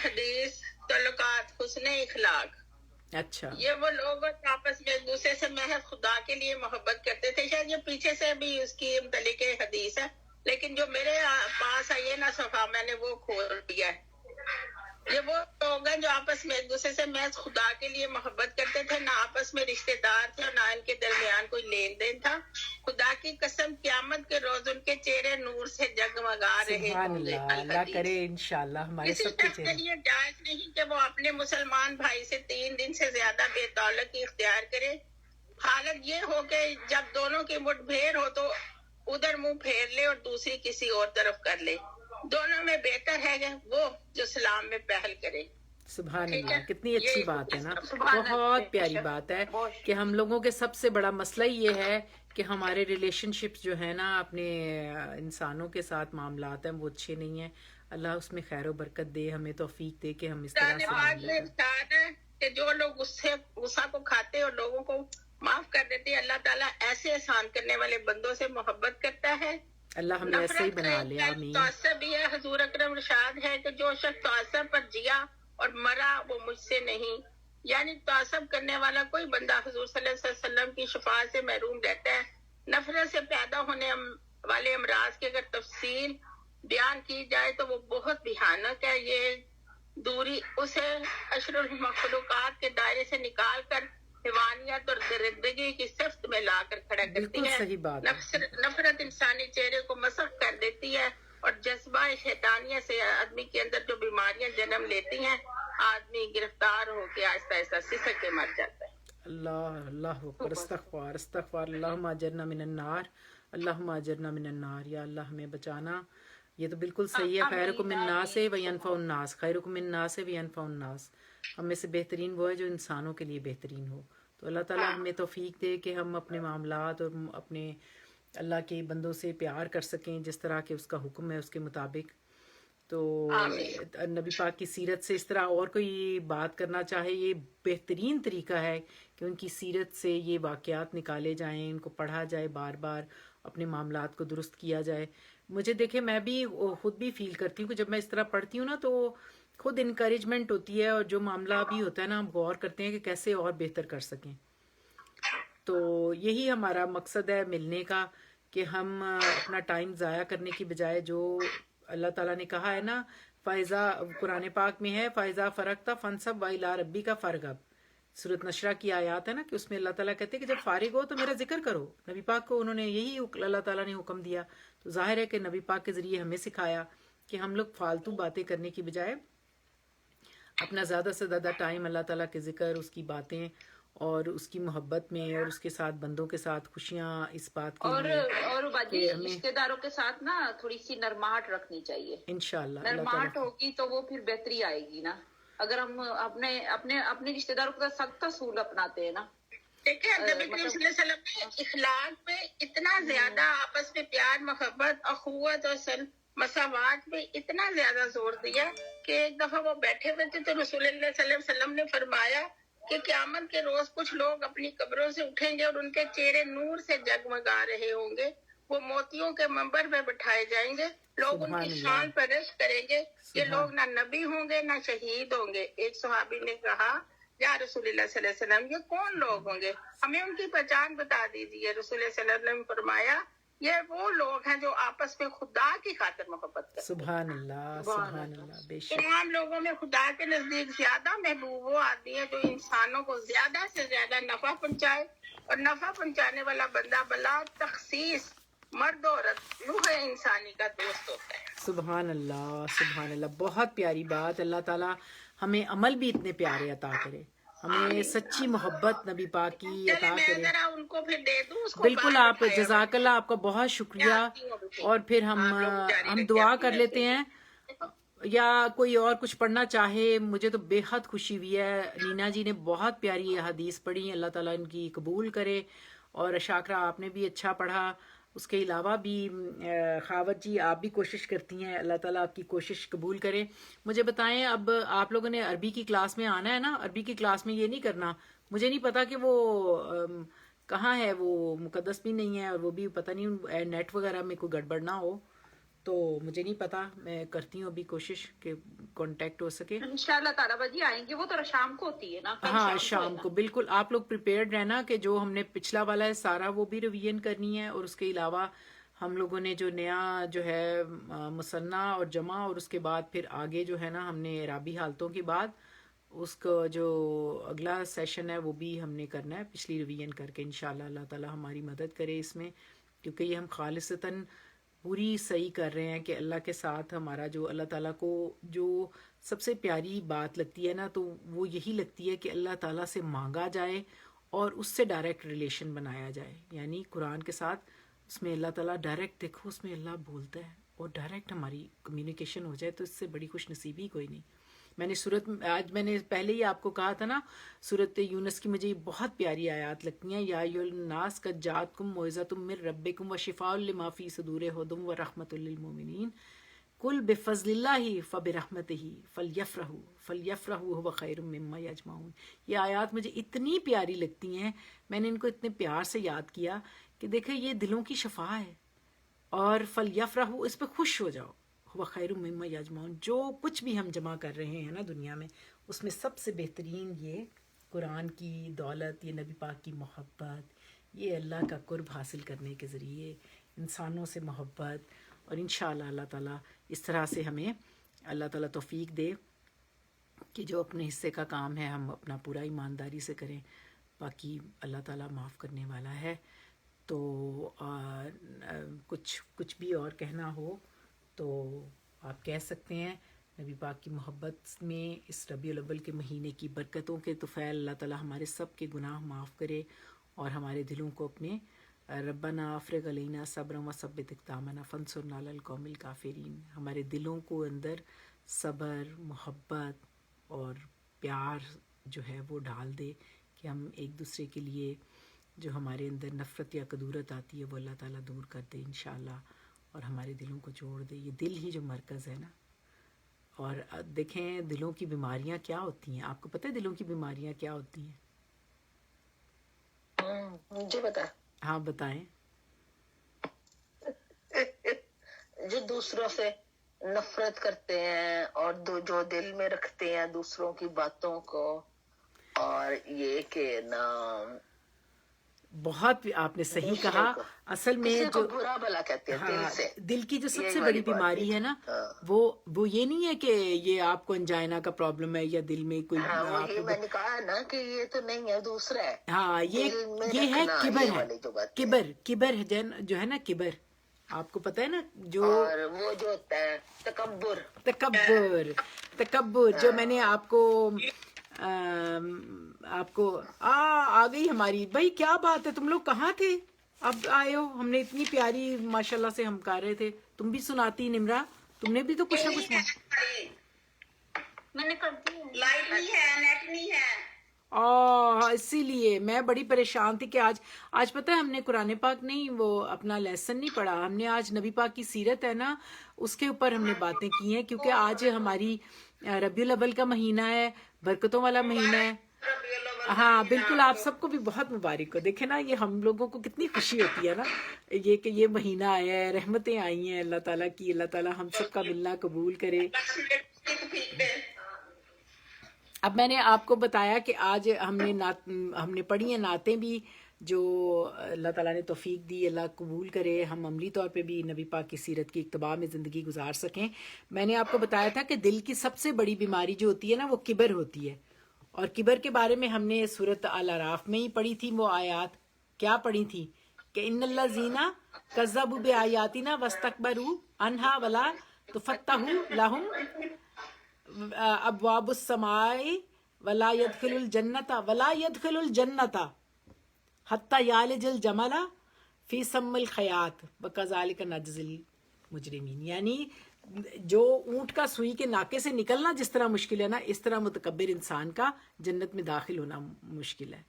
حدیث تعلقات حسن اخلاق. اچھا یہ وہ لوگ آپس میں ایک دوسرے سے محض خدا کے لیے محبت کرتے تھے. شاید یہ پیچھے سے بھی اس کی متعلق حدیث ہے، لیکن جو میرے پاس آئی ہے نا صفحہ، میں نے وہ کھول دیا ہے. یہ وہ لوگ ہیں جو آپس میں ایک دوسرے سے محض خدا کے لیے محبت کرتے تھے، نہ آپس میں رشتے دار تھے اور نہ ان کے درمیان کوئی لین دین تھا. خدا کی قسم قیامت کے روز ان کے چہرے نور سے جگمگا رہے سبحان ہوں گے. اللہ، اللہ کرے انشاءاللہ ہمارے کسی سب کے شخص کے چہرے. لیے جائز نہیں کہ وہ اپنے مسلمان بھائی سے 3 دن سے زیادہ بے تعلقی اختیار کرے. حالت یہ ہو کہ جب دونوں کی مٹ بھیڑ ہو تو ادھر منہ پھیر لے اور دوسری کسی اور طرف کر لے. دونوں میں بہتر ہے کہ وہ جو سلام میں پہل کرے. سبحان ٹھیک اللہ، ہے؟ کتنی اچھی بات ہے نا، سبحان اللہ. بہت پیاری بات ہے کہ ہم لوگوں کے سب سے بڑا مسئلہ یہ ہے کہ ہمارے ریلیشن شپس جو ہے نا اپنے انسانوں کے ساتھ معاملات ہیں وہ اچھے نہیں ہیں. اللہ اس میں خیر و برکت دے، ہمیں توفیق دے کہ ہم اس طرح سے معاملے کریں. ارشاد ہے کہ جو لوگ غصہ کو کھاتے اور لوگوں کو معاف کر دیتے ہیں، اللہ تعالیٰ ایسے احسان کرنے والے بندوں سے محبت کرتا ہے. اللہ ہمیں ایسے ہی بنا لے، آمین. تعصب بھی ہے. حضور اکرم ارشاد ہے کہ جو شخص تعصب پر جیا اور مرا وہ مجھ سے نہیں. یعنی تعصب کرنے والا کوئی بندہ حضور صلی اللہ علیہ وسلم کی شفاعت سے محروم رہتا ہے. نفرت سے پیدا ہونے والے امراض کی اگر تفصیل بیان کی جائے تو وہ بہت بھیانک ہے. یہ دوری اسے اشرف المخلوقات کے دائرے سے نکال کر حیوانیت اور درندگی کی صفت میں لا کر کھڑا کرتی بالکل ہے. صحیح بات ہے. نفرت انسانی چہرے کو مسخ کر دیتی ہے اور جذبہ شیطانیہ سے آدمی کے اندر جو بیماریاں جنم لیتی ہیں، آدمی گرفتار ہو کے آہستہ آہستہ سسک کے مر جاتا ہے. اللہ اللہ اکبر، استغفار استغفار. اللہم اجرنا من النار، اللہم اجرنا من النار. یا اللہ ہمیں بچانا. یہ تو بالکل صحیح ہے. خیرکم الناس وینفع الناس، خیرکم الناس وینفع الناس. ہم میں سے بہترین وہ ہے جو انسانوں کے لیے بہترین ہو. تو اللہ تعالیٰ ہمیں توفیق دے کہ ہم اپنے معاملات اور اپنے اللہ کے بندوں سے پیار کر سکیں جس طرح کہ اس کا حکم ہے، اس کے مطابق. تو نبی پاک کی سیرت سے اس طرح اور کوئی بات کرنا چاہے، یہ بہترین طریقہ ہے کہ ان کی سیرت سے یہ واقعات نکالے جائیں، ان کو پڑھا جائے، بار بار اپنے معاملات کو درست کیا جائے. مجھے دیکھیں میں بھی خود بھی فیل کرتی ہوں کہ جب میں اس طرح پڑھتی ہوں نا تو خود انکریجمنٹ ہوتی ہے، اور جو معاملہ بھی ہوتا ہے نا ہم غور کرتے ہیں کہ کیسے اور بہتر کر سکیں. تو یہی ہمارا مقصد ہے ملنے کا، کہ ہم اپنا ٹائم ضائع کرنے کی بجائے جو اللہ تعالیٰ نے کہا ہے نا، فَإِذَا قرآن پاک میں ہے فَإِذَا فَرَغْتَ فَانْصَبْ وَإِلَىٰ رَبِّكَ فَارْغَب. سورۃ نشرہ کی آیات ہے نا کہ اس میں اللہ تعالیٰ کہتے ہیں کہ جب فارغ ہو تو میرا ذکر کرو. نبی پاک کو انہوں نے یہی اللہ تعالیٰ نے حکم دیا. تو ظاہر ہے کہ نبی پاک کے ذریعے ہمیں سکھایا کہ ہم لوگ فالتو باتیں کرنے کی بجائے اپنا زیادہ سے زیادہ ٹائم اللہ تعالیٰ کے ذکر، اس کی باتیں اور اس کی محبت میں اور اس کے ساتھ بندوں کے ساتھ خوشیاں اس بات کے لیے اور باجی رشتے داروں کے ساتھ نا تھوڑی سی نرماہٹ رکھنی چاہیے. انشاءاللہ نرماہٹ ہوگی تو وہ پھر بہتری آئے گی نا. اگر ہم اپنے رشتے داروں کے ساتھ سخت اصول اپناتے ہیں نا. دیکھیں نبی کریم صلی اللہ علیہ وسلم نے اخلاق پہ اتنا زیادہ، آپس میں پیار، محبت، اخوت اور مساوات پہ اتنا زیادہ زور دیا کہ ایک دفعہ وہ بیٹھے ہوئے تھے تو رسول اللہ صلی اللہ علیہ وسلم نے فرمایا کہ قیامت کے روز کچھ لوگ اپنی قبروں سے اٹھیں گے اور ان کے چہرے نور سے جگمگا رہے ہوں گے. وہ موتیوں کے منبر پہ بٹھائے جائیں گے. لوگ ان کی شان پر رشک کریں گے. یہ لوگ نہ نبی ہوں گے نہ شہید ہوں گے. ایک صحابی نے کہا یا رسول اللہ صلی اللہ علیہ وسلم یہ کون لوگ ہوں گے؟ ہمیں ان کی پہچان بتا دیجیے. رسول اللہ صلی اللہ علیہ وسلم نے فرمایا یہ وہ لوگ ہیں جو آپس میں خدا کی خاطر محبت کرتے ہیں. سبحان اللہ، سبحان اللہ، بے شک. تمام لوگوں میں خدا کے نزدیک زیادہ محبوب وہ آدمی ہے جو انسانوں کو زیادہ سے زیادہ نفع پہنچائے. اور نفع پہنچانے والا بندہ بلا تخصیص مرد و عورت روح انسانی کا دوست ہوتا ہے. سبحان اللہ، سبحان اللہ. بہت پیاری بات. اللہ تعالیٰ ہمیں عمل بھی اتنے پیارے عطا کرے، ہمیں سچی محبت نبی پاک کی چلے عطا میں کرے. ذرا ان کو پھر دے دوں. اس کو بالکل، بعد آپ اٹھایا جزاک اللہ، آپ کا بہت شکریہ. اور پھر ہم دعا کر لیتے ہیں، یا کوئی اور کچھ پڑھنا چاہے. مجھے تو بے حد خوشی ہوئی ہے. نینا جی نے بہت پیاری حدیث پڑھی، اللہ تعالیٰ ان کی قبول کرے. اور شاکرہ آپ نے بھی اچھا پڑھا. اس کے علاوہ بھی خاوت جی آپ بھی کوشش کرتی ہیں، اللہ تعالیٰ آپ کی کوشش قبول کرے. مجھے بتائیں، اب آپ لوگوں نے عربی کی کلاس میں آنا ہے نا؟ عربی کی کلاس میں یہ نہیں کرنا، مجھے نہیں پتا کہ وہ کہاں ہے، وہ مقدس بھی نہیں ہے، اور وہ بھی پتہ نہیں نیٹ وغیرہ میں کوئی گڑبڑ نہ ہو، تو مجھے نہیں پتا. میں کرتی ہوں ابھی کوشش کہ کانٹیکٹ ہو سکے. انشاءاللہ تعالیٰ باجی آئیں گے. وہ تو شام کو ہوتی ہے نا. کل ہاں شام کو. بالکل آپ لوگ پریپیئرڈ رہنا کہ جو ہم نے پچھلا والا ہے سارا وہ بھی ریویژن کرنی ہے. اور اس کے علاوہ ہم لوگوں نے جو نیا جو ہے مثنیٰ اور جمع، اور اس کے بعد پھر آگے جو ہے نا ہم نے اعرابی حالتوں کے بعد اس کا جو اگلا سیشن ہے وہ بھی ہم نے کرنا ہے پچھلی ریویژن کر کے. انشاءاللہ اللہ تعالیٰ ہماری مدد کرے اس میں، کیونکہ یہ ہم خالصتاً پوری صحیح کر رہے ہیں کہ اللہ کے ساتھ ہمارا جو اللہ تعالیٰ کو جو سب سے پیاری بات لگتی ہے نا، تو وہ یہی لگتی ہے کہ اللہ تعالیٰ سے مانگا جائے اور اس سے ڈائریکٹ ریلیشن بنایا جائے. یعنی قرآن کے ساتھ اس میں اللہ تعالیٰ ڈائریکٹ، دیکھو اس میں اللہ بولتا ہے اور ڈائریکٹ ہماری کمیونیکیشن ہو جائے، تو اس سے بڑی خوش نصیبی کوئی نہیں. میں نے آج میں نے پہلے ہی آپ کو کہا تھا نا، سورۃ یونس کی مجھے بہت پیاری آیات لگتی ہیں. یا ایھا الناس قد جاءتکم موعظۃ من ربکم وشفاء لما فی صدور ھدی ورحمۃ للمؤمنین قل بفضل اللہ فبرحمتہ فلیفرحوا ھو خیر مما یجمعون. یہ آیات مجھے اتنی پیاری لگتی ہیں، میں نے ان کو اتنے پیار سے یاد کیا کہ دیکھیں یہ دلوں کی شفا ہے. اور فلیفرحوا، اس پہ خوش ہو جاؤ. وہ خیر مما یجمعون، جو کچھ بھی ہم جمع کر رہے ہیں نا دنیا میں، اس میں سب سے بہترین یہ قرآن کی دولت، یہ نبی پاک کی محبت، یہ اللہ کا قرب حاصل کرنے کے ذریعے انسانوں سے محبت. اور انشاءاللہ اللہ تعالیٰ اس طرح سے ہمیں اللہ تعالیٰ توفیق دے کہ جو اپنے حصے کا کام ہے ہم اپنا پورا ایمانداری سے کریں. باقی اللہ تعالیٰ معاف کرنے والا ہے. تو کچھ بھی اور کہنا ہو تو آپ کہہ سکتے ہیں. نبی پاک کی محبت میں اس ربیع الاول کے مہینے کی برکتوں کے طفیل اللہ تعالیٰ ہمارے سب کے گناہ معاف کرے اور ہمارے دلوں کو اپنے ربنا افرغ علینا صبرا وثبت اقدامنا فانصرنا علی القوم الکافرین، ہمارے دلوں کو اندر صبر، محبت اور پیار جو ہے وہ ڈال دے کہ ہم ایک دوسرے کے لیے جو ہمارے اندر نفرت یا کدورت آتی ہے وہ اللہ تعالیٰ دور کر دے انشاءاللہ، اور ہمارے دلوں کو جوڑ دے. یہ دل ہی جو مرکز ہے نا. اور دیکھیں دلوں کی بیماریاں کیا ہوتی ہیں، آپ کو پتہ ہے دلوں کی بیماریاں کیا ہوتی ہیں؟ مجھے پتا. ہاں بتائیں. جو دوسروں سے نفرت کرتے ہیں اور جو دل میں رکھتے ہیں دوسروں کی باتوں کو، اور یہ کہ نا بہت آپ نے صحیح کہا. اصل میں جو برا بلا کہتے ہیں دل سے، دل کی جو سب سے بڑی بیماری ہے نا، وہ یہ نہیں ہے کہ یہ آپ کو انجائنا کا پرابلم ہے یا دل میں کوئی، وہی میں نے کہا نا کہ یہ تو نہیں ہے، دوسرا ہے. ہاں یہ ہے کبر ہے. کبر ہے جو ہے نا کبر، آپ کو پتہ ہے نا. جو اور وہ جو ہوتا ہے تکبر جو میں نے آپ کو آ گئی ہماری. بھائی کیا بات ہے، تم لوگ کہاں تھے؟ اب آئے ہو. ہم نے اتنی پیاری ماشاءاللہ سے ہم کر رہے تھے. تم بھی سناتی نمرا، تم نے بھی تو کچھ نہ کچھ میں نے کرتی ہوں. لائٹ نہیں ہے، نیٹ نہیں ہے. اسی لیے میں بڑی پریشان تھی کہ آج پتہ ہے ہم نے قرآن پاک نہیں وہ اپنا لیسن نہیں پڑھا. ہم نے آج نبی پاک کی سیرت ہے نا، اس کے اوپر ہم نے باتیں کی ہیں، کیونکہ آج ہماری ربیع الاول کا مہینہ ہے، برکتوں والا مہینہ ہے. ہاں بالکل، آپ سب کو بھی بہت مبارک ہو. دیکھیں نا، یہ ہم لوگوں کو کتنی خوشی ہوتی ہے نا، یہ کہ یہ مہینہ آیا ہے، رحمتیں آئی ہیں اللہ تعالیٰ کی. اللہ تعالیٰ ہم سب کا ملنا قبول کرے. اب میں نے آپ کو بتایا کہ آج ہم نے پڑھی ہیں نعتیں بھی، جو اللہ تعالیٰ نے توفیق دی، اللہ قبول کرے ہم عملی طور پہ بھی نبی پاک کی سیرت کی اتباع میں زندگی گزار سکیں. میں نے آپ کو بتایا تھا کہ دل کی سب سے بڑی بیماری جو ہوتی ہے نا، وہ کبر ہوتی ہے. اور کبر کے بارے میں ہم نے سورۃ الاعراف میں ہی پڑھی تھی وہ آیات. کیا پڑھی تھی؟ کہ ان الذین کذبوا بآیاتنا واستکبروا عنہا ولا تفتح لہم ابواب السماء ولا يدخل الجنۃ حتی یالج الجمل فی سم الخیاط وکذالک نجزی المجرمین. یعنی جو اونٹ کا سوئی کے ناکے سے نکلنا جس طرح مشکل ہے نا، اس طرح متکبر انسان کا جنت میں داخل ہونا مشکل ہے.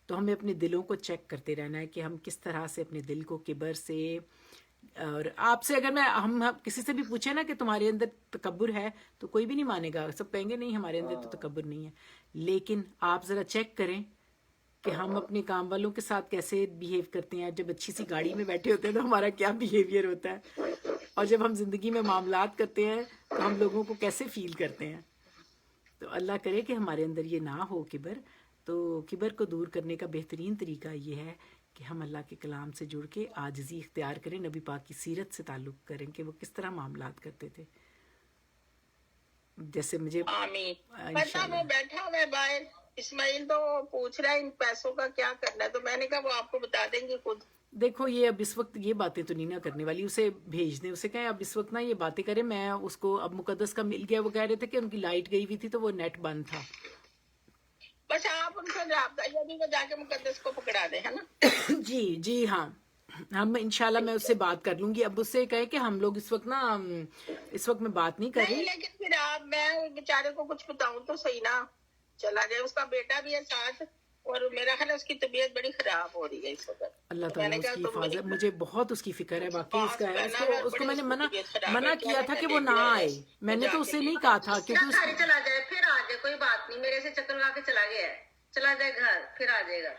تو ہمیں اپنے دلوں کو چیک کرتے رہنا ہے کہ ہم کس طرح سے اپنے دل کو کبر سے. اور آپ سے اگر ہم کسی سے بھی پوچھیں نا کہ تمہارے اندر تکبر ہے، تو کوئی بھی نہیں مانے گا، سب کہیں گے نہیں ہمارے اندر تو تکبر نہیں ہے. لیکن آپ ذرا چیک کریں کہ ہم اپنے کام والوں کے ساتھ کیسے بیہیو کرتے ہیں. جب اچھی سی گاڑی میں بیٹھے ہوتے ہیں تو ہمارا کیا بیہیویئر ہوتا ہے، اور جب ہم زندگی میں معاملات کرتے ہیں تو ہم لوگوں کو کیسے فیل کرتے ہیں. تو اللہ کرے کہ ہمارے اندر یہ نہ ہو کبر. تو کبر کو دور کرنے کا بہترین طریقہ یہ ہے کہ ہم اللہ کے کلام سے جڑ کے عاجزی اختیار کریں، نبی پاک کی سیرت سے تعلق کریں کہ وہ کس طرح معاملات کرتے تھے. جیسے مجھے آمین. پتہ وہ بیٹھا ہوا ہے باہر، اسماعیل تو پوچھ رہا ہے ان پیسوں کا کیا کرنا ہے، تو میں نے کہا وہ آپ کو بتا دیں گے خود. دیکھو یہ اب اس وقت یہ باتیں تو نہیں نہ کرنے والی، اسے بھیج دیں، اسے کہیں اب اس وقت نہ یہ باتیں کریں. میں اس کو اب مقدس کا مل گیا، وہ کہہ رہے تھے کہ ان کی لائٹ گئی ہوئی تھی تو وہ نیٹ بند تھا. بس آپ ان سے رابطہ یعنی وہ جا کے مقدس کو پکڑا دیں، ہے نا. جی ہاں، ہم انشاءاللہ میں اس سے بات کر لوں گی. اب اس سے کہے کہ ہم لوگ اس وقت میں بات نہیں کر نہیں، رہی. لیکن پھر آپ میں بیچارے کو کچھ بتاؤں تو صحیح نا، چلا جائے. اس کا بیٹا بھی ہے ساتھ، اور میرا خیال ہے اس کی طبیعت بڑی خراب ہو رہی ہے اس وقت. اللہ میں نے تعالیٰ اس کہا کی تم حفاظت، مجھے بہت اس کی فکر ہے واقعی. اس کا ہے، بہت اس کو میں نے طبیعت خراب منع ہے. کیا تھا کہ وہ نہ آئے. میں نے تو اسے نہیں کہا تھا کیونکہ اس گھر چلا جائے، پھر آ جائے، کوئی بات نہیں. میرے سے چکر لگا کے چلا گیا ہے، چلا جائے گھر، پھر آ جائے گا.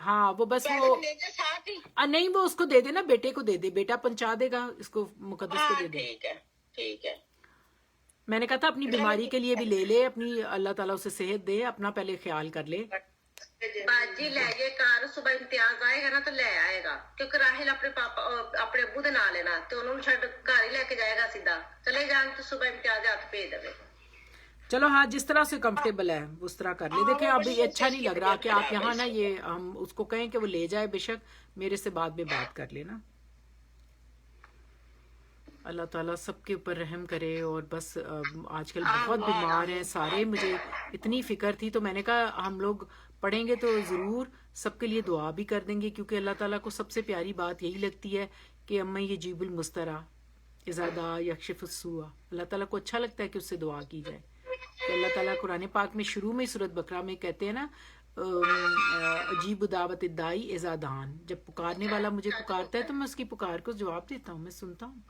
ہاں وہ بس پیسے وہ لے کے ساتھ ہی. نہیں، وہ اس کو دے دے نا، بیٹے کو دے دے، بیٹا پہنچا دے گا اس کو، مقدس کو ہاں دے دے. ٹھیک ہے ٹھیک ہے. میں نے کہا تھا اپنی بیماری کے لیے بھی لے لے، اپنی اللہ تعالیٰ اسے صحت دے، اپنا پہلے خیال کر لے. باجی لے گئے کار، صبح امتیاز آئے گا نا تو لے آئے گا، کیونکہ راہل اپنے پاپا اپنے ابو دے نال لینا تو انہوں چھڈ گھر ہی لے کے جائے گا سیدھا. چلے جان تو صبح امتیاز ہاتھ بھیج دے. چلو ہاں، جس طرح سے کمفرٹیبل ہے اس طرح کر لے. دیکھیں اب یہ اچھا نہیں لگ رہا کہ آپ یہاں نا، یہ ہم اس کو کہیں کہ وہ لے جائے، بے شک میرے سے بعد میں بات کر لینا. اللہ تعالیٰ سب کے اوپر رحم کرے. اور بس آج کل بہت بیمار ہیں سارے، مجھے اتنی فکر تھی تو میں نے کہا ہم لوگ پڑھیں گے تو ضرور سب کے لیے دعا بھی کر دیں گے، کیونکہ اللہ تعالیٰ کو سب سے پیاری بات یہی لگتی ہے کہ اما یجیب المسترا اذا دعا یکشف السوء. اللہ تعالیٰ کو اچھا لگتا ہے کہ اس سے دعا کی جائے. کہ اللہ تعالیٰ قرآن پاک میں شروع میں سورۃ بقرہ میں کہتے ہیں نا، اجیب دعوت الداعی اذا دعان، جب پکارنے والا مجھے پکارتا ہے تو میں اس کی پکار کو جواب دیتا ہوں، میں سنتا ہوں.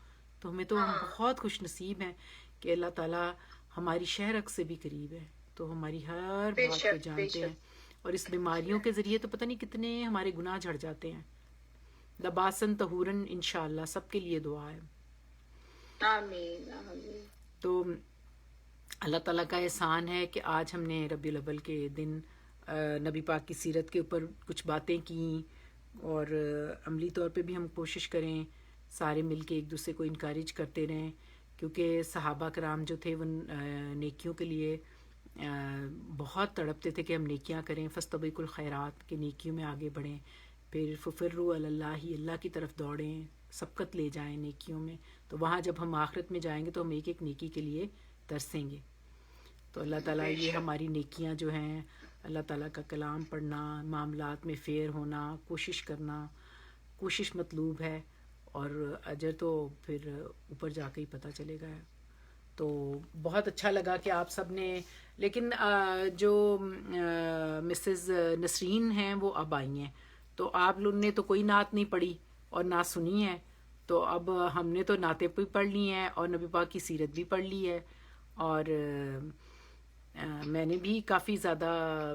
تو ہمیں تو ہم بہت خوش نصیب ہیں کہ اللہ تعالیٰ ہماری شہرک سے بھی قریب ہے، تو ہماری ہر بات کو جانتے ہیں. اور اس بیماریوں کے ذریعے تو پتہ نہیں کتنے ہمارے گناہ جھڑ جاتے ہیں. لباسن طہورن انشاءاللہ سب کے لیے دعا ہے. آمین آمین. تو اللہ تعالیٰ کا احسان ہے کہ آج ہم نے ربیع الاول کے دن نبی پاک کی سیرت کے اوپر کچھ باتیں کیں، اور عملی طور پہ بھی ہم کوشش کریں سارے مل کے ایک دوسرے کو انکریج کرتے رہیں، کیونکہ صحابہ کرام جو تھے وہ نیکیوں کے لیے بہت تڑپتے تھے کہ ہم نیکیاں کریں. فاستبقوا الخیرات، کہ نیکیوں میں آگے بڑھیں. پھر ففروا الی اللہ، اللہ کی طرف دوڑیں، سبقت لے جائیں نیکیوں میں. تو وہاں جب ہم آخرت میں جائیں گے تو ہم ایک ایک نیکی کے لیے ترسیں گے. تو اللہ تعالیٰ یہ ہماری نیکیاں جو ہیں، اللہ تعالیٰ کا کلام پڑھنا، معاملات میں فیئر ہونا، کوشش کرنا، کوشش مطلوب ہے، اور اجر تو پھر اوپر جا کے ہی پتہ چلے گا. تو بہت اچھا لگا کہ آپ سب نے، لیکن جو مسز نسرین ہیں وہ اب آئی ہیں، تو آپ لوگوں نے تو کوئی نعت نہیں پڑھی اور نہ سنی ہے. تو اب ہم نے تو نعتیں بھی پڑھ لی ہیں اور نبی پاک کی سیرت بھی پڑھ لی ہے، اور میں نے بھی کافی زیادہ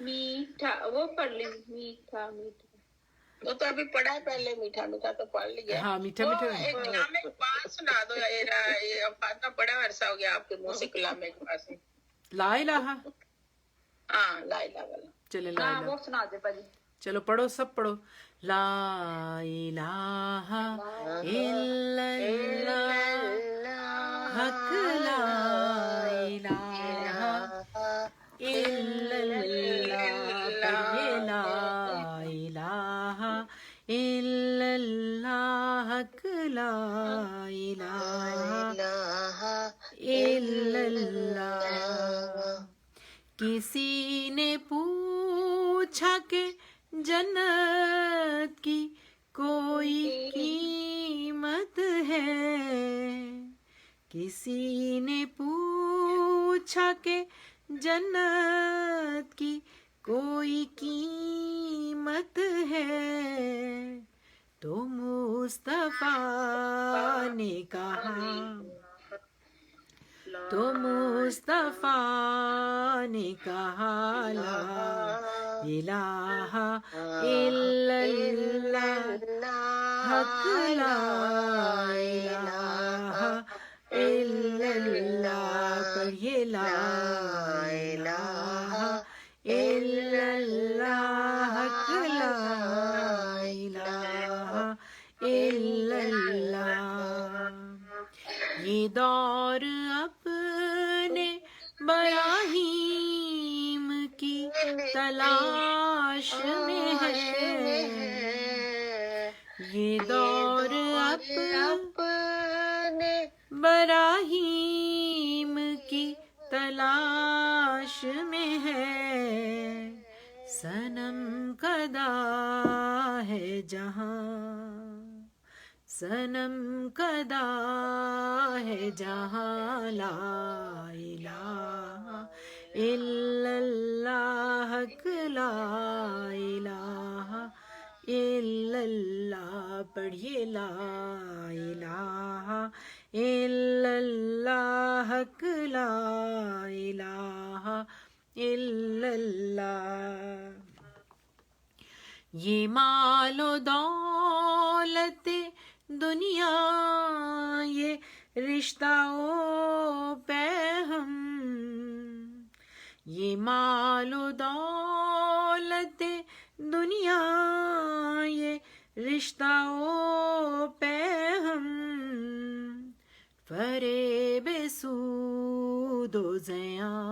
میٹھا وہ پڑھ لیں میٹھا میٹھا. وہ تو ابھی پڑھا ہے پہلے میٹھا میٹھا تو پڑھ لیا. ہاں میٹھا وہ میٹھا. ایک کلام اقبال سنا دو. یہ فاطمہ بڑا عرصہ ہو گیا آپ کے منہ سے کلام اقبال سے. لا الہ. ہاں لا الہ الا. چلے لا ہاں الہ. وہ سنا دے باجی. چلو پڑھو سب پڑھو. لا الہ الا اللہ حق لا الہ الا اللہ. پڑھیے لا الہ الا اللہ حق لا الہ الا اللہ. کسی نے پوچھا کہ جنت کی کوئی قیمت ہے. کسی نے پوچھا کہ جنت کی کوئی قیمت ہے تو مصطفیٰ نے کہا تو مصطفیٰ نے کہا لا الہ الا اللہ حق لا الہ الا اللہ. پڑھیے لا الہ الا اللہ حق لا الہ الا اللہ. یہ دور اپنے براہیم کی تلاش میں ہے. یہ دور اپنے براہیم کی تلاش میں ہے. صنم کدا ہے جہاں صنم کدا ہے جہاں لا الہ الا اللہ حق لا الہ الا اللہ. پڑھیے لا الہ الا اللہ حق لا الہ الا اللہ. یہ مال و دولت دنیا یہ رشتہ و پیغم. یہ مال و دولت دنیا یہ رشتہ و پیغم. فریب سود و زیاں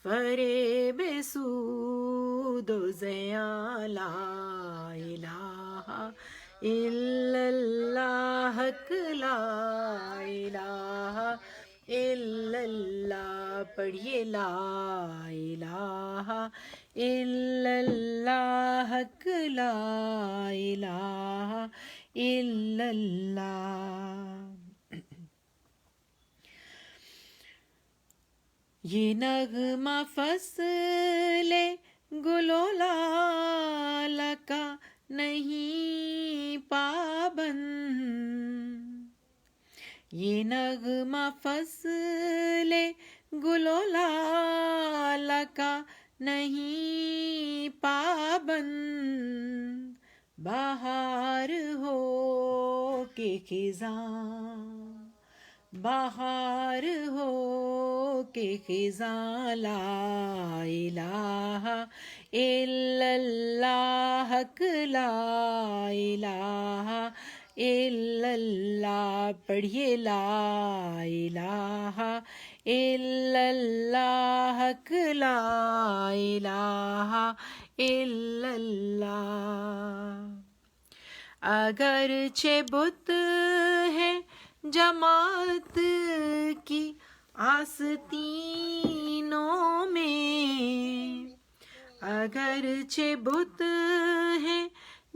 فریب سود و زیاں لا الہ الا اللہ حق لا الہ الا اللہ. پڑھیے لا الہ الا اللہ حق لا الہ الا اللہ. یہ نغمہ فصل گل و لال کا نہیں پابند. یہ نغمہ فصل گل و لال کا نہیں پابند. بہار ہو کے خزاں بہار ہو کے خزاں لا الہ الا اللہ حق لا الہ الا اللہ. پڑھیے لا الہ الا اللہ حق لا الہ الا اللہ. اگرچہ بت ہے جماعت کی آستینوں میں اگرچہ بت ہے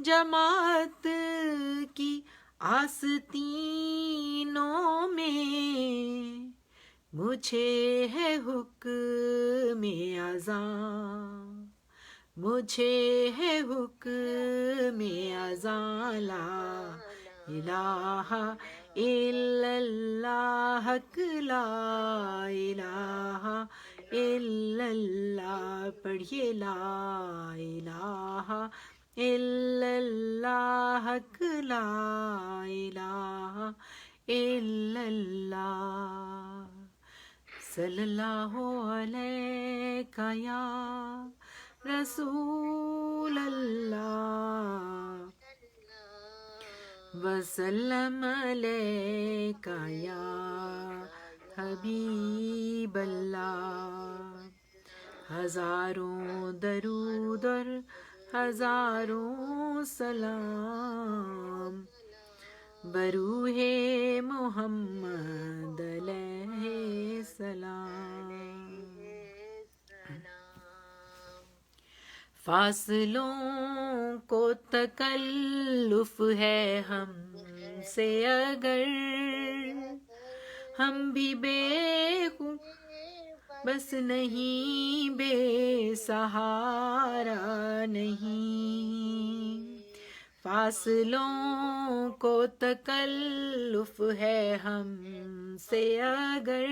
جماعت کی آستینوں میں. مجھے ہے حکم اذاں مجھے ہے حکم اذاں لا الہ الا اللہ حق لا الہ الا اللہ. پڑھیے لا الہ الا اللہ، حق لا الہ الا اللہ. صلی اللہ علیہ یا رسول اللہ، وسلم علیک یا حبیب اللہ. ہزاروں درود اور ہزاروں سلام بروح محمد علیہ السلام. فاصلوں کو تکلف ہے ہم سے اگر، ہم بھی بس نہیں، بے سہارا نہیں. فاصلوں کو تکلف ہے ہم سے اگر،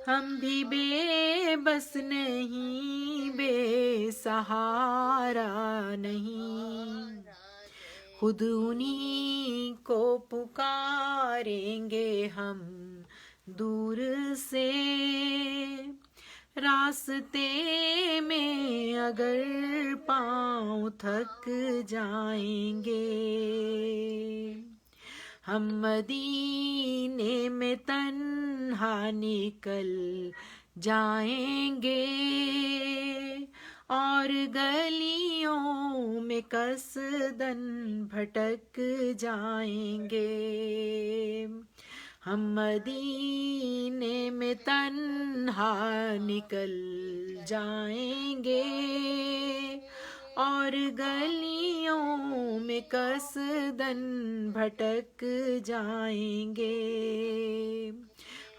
ہم بھی بے بس نہیں، بے سہارا نہیں. خود انہی کو پکاریں گے ہم دور سے، راستے میں اگر پاؤں تھک جائیں گے. ہم مدینے میں تنہا نکل جائیں گے، اور گلیوں میں قصدن بھٹک جائیں گے. ہم مدینے میں تنہا نکل جائیں گے، اور گلیوں میں قصدن بھٹک جائیں گے.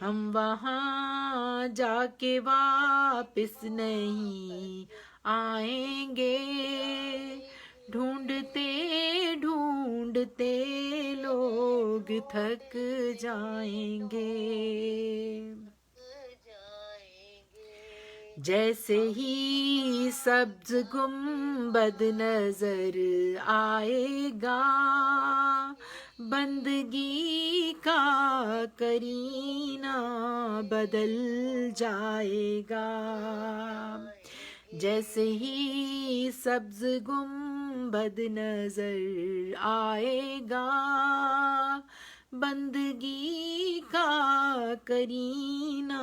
ہم وہاں جا کے واپس نہیں آئیں گے، ڈھونڈتے ڈھونڈتے لوگ تھک جائیں گے. جیسے ہی سبز گنبد نظر آئے گا، بندگی کا کرینہ بدل جائے گا. جیسے ہی سبز گنبد نظر آئے گا، بندگی کا کرینہ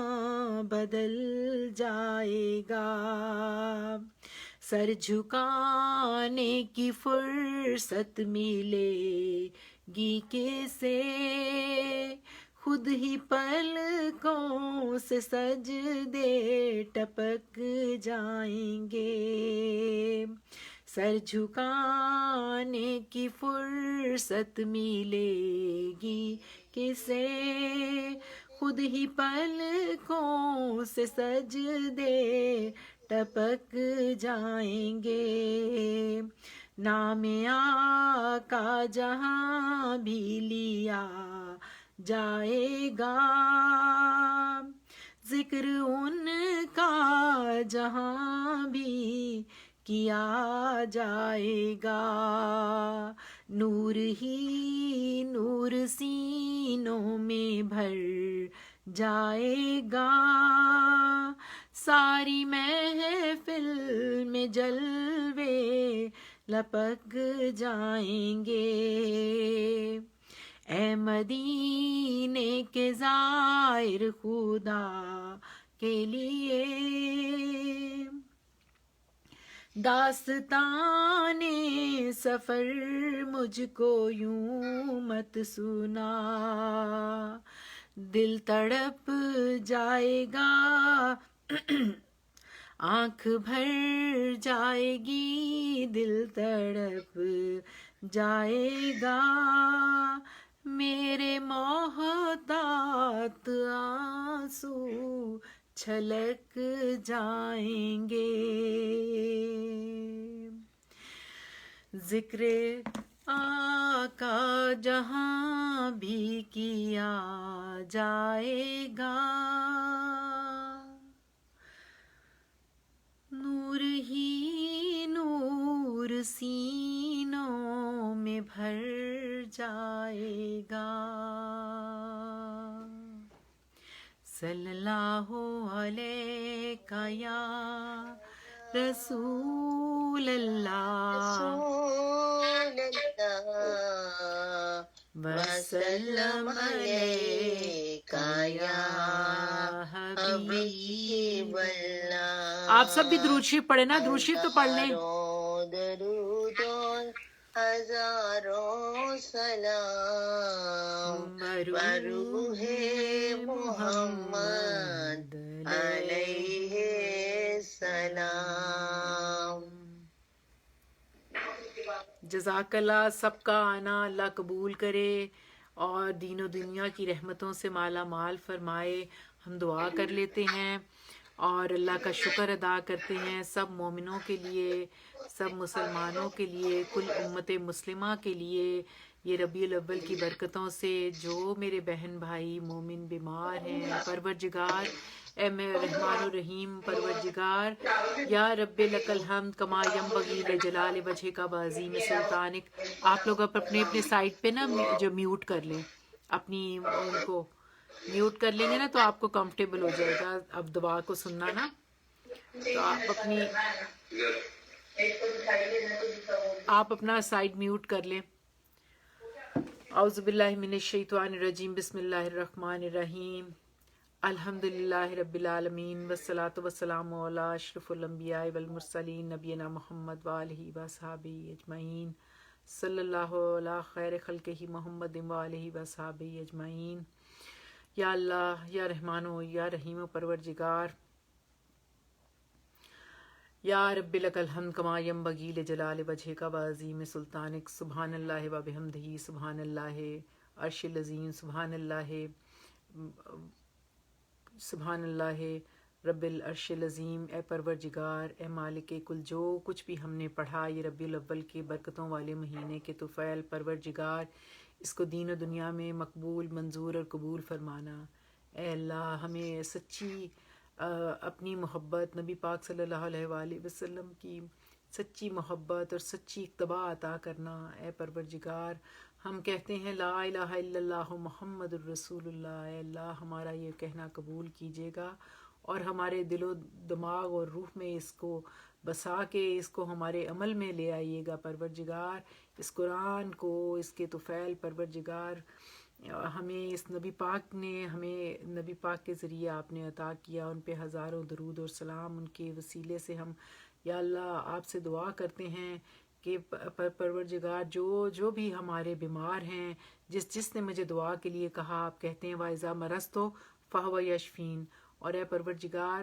بدل جائے گا. سر جھکانے کی فرصت ملے گی کسے، خود ہی پلکوں سے سجدے ٹپک جائیں گے. سر جھکانے کی فرصت ملے گی کسے، خود ہی پلکوں سے سجدے ٹپک جائیں گے. نام آقا جہاں بھی لیا جائے گا، ذکر ان کا جہاں بھی کیا جائے گا. نور ہی نور سینوں میں بھر جائے گا، ساری محفل میں جلوے لپک جائیں گے. اے مدینے کے زائر خدا کے لیے، داستان سفر مجھ کو یوں مت سنا. دل تڑپ جائے گا، آنکھ بھر جائے گی، دل تڑپ جائے گا. میرے محتاط آنسو چھلک جائیں گے. ذکر آقا جہاں بھی کیا جائے گا، سینوں میں بھر جائے گا. صلی اللہ علیہ یا رسول اللہ رسول اللہ وسلم علیکہ یا حبیب اللہ. آپ سب بھی درود شریف پڑھیں نا, درود شریف تو پڑھ لیں. درود ہزاروں سلام بروح محمد علیہ السلام. جزاک اللہ. سب کا آنا اللہ قبول کرے اور دین و دنیا کی رحمتوں سے مالا مال فرمائے. ہم دعا کر لیتے ہیں اور اللہ کا شکر ادا کرتے ہیں سب مومنوں کے لیے, سب مسلمانوں کے لیے, کل امت مسلمہ کے لیے. یہ ربیع الاول کی برکتوں سے جو میرے بہن بھائی مومن بیمار ہیں, پروردگار اے میں رحمان الرحیم پروردگار یا رب لک الحمد کما ینبغی لجلال وجہک وعظیم سلطانک. آپ لوگ اپنے اپنے سائڈ پہ نا جو میوٹ کر لیں, اپنی ان کو میوٹ کر لیں گے نا تو آپ کو کمفرٹیبل ہو جائے گا اب دعا کو سننا نا. تو آپ اپنا سائڈ میوٹ کر لیں. اعوذ باللہ من الشیطان الرجیم. بسم اللہ الرحمن الرحیم. الحمد للہ رب العالمین والصلاة والسلام علی اشرف الانبیاء والمرسلین نبینا محمد وآلہ وصحبہ اجمعین. صلی اللہ علی خیر خلقہ محمد وآلہ وصحبہ اجمعین. یا اللہ یا رحمان و یا رحیم و پروردگار یا رب لک الحمد کما ینبغی لجلال وجہک وعظیم سلطانک. سبحان اللہ و بحمدہ سبحان اللہ عرش العظیم. سبحان اللہ رب العرش العظیم. اے پروردگار اے مالک کل, جو کچھ بھی ہم نے پڑھا یہ ربیع الاول کے برکتوں والے مہینے کے طفیل, پروردگار اس کو دین و دنیا میں مقبول منظور اور قبول فرمانا. اے اللہ ہمیں سچی اپنی محبت نبی پاک صلی اللہ علیہ وآلہ وسلم کی سچی محبت اور سچی اتباع عطا کرنا. اے پروردگار ہم کہتے ہیں لا الہ الا اللہ محمد الرسول اللہ. اے اللہ ہمارا یہ کہنا قبول کیجیے گا اور ہمارے دل و دماغ اور روح میں اس کو بسا کے اس کو ہمارے عمل میں لے آئیے گا پروردگار. اس قرآن کو اس کے طفیل پروردگار ہمیں اس نبی پاک نے ہمیں نبی پاک کے ذریعے آپ نے عطا کیا, ان پہ ہزاروں درود اور سلام. ان کے وسیلے سے ہم یا اللہ آپ سے دعا کرتے ہیں کہ پروردگار جو بھی ہمارے بیمار ہیں, جس نے مجھے دعا کے لیے کہا, آپ کہتے ہیں وَإِذَا مَرَضْتُ فَهُوَ يَشْفِينِ. اور اے پروردگار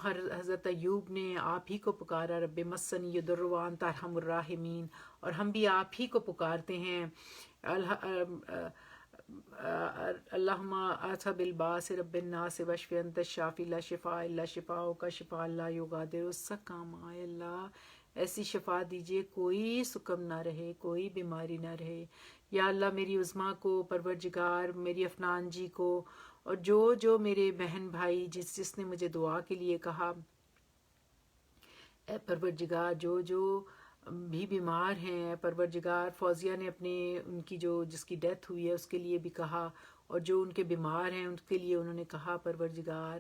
حضرت ایوب نے آپ ہی کو پکارا رب مسنی الضر وانت ارحم الراحمین, اور ہم بھی آپ ہی کو پکارتے ہیں. اللہم اذھب الباس رب الناس واشف انت الشافی لا شفاء الا شفاؤک شفاء لا یغادر سقما. اے اللہ ایسی شفا دیجیے کوئی سقم نہ رہے, کوئی بیماری نہ رہے. یا اللہ میری عظمیٰ کو پروردگار, میری افنان جی کو, اور جو میرے بہن بھائی جس نے مجھے دعا کے لیے کہا, اے پروردگار جو بھی بیمار ہیں, اے پروردگار فوزیہ نے ان کی جس کی ڈیتھ ہوئی ہے اس کے لیے بھی کہا, اور جو ان کے بیمار ہیں ان کے لیے انہوں نے کہا پروردگار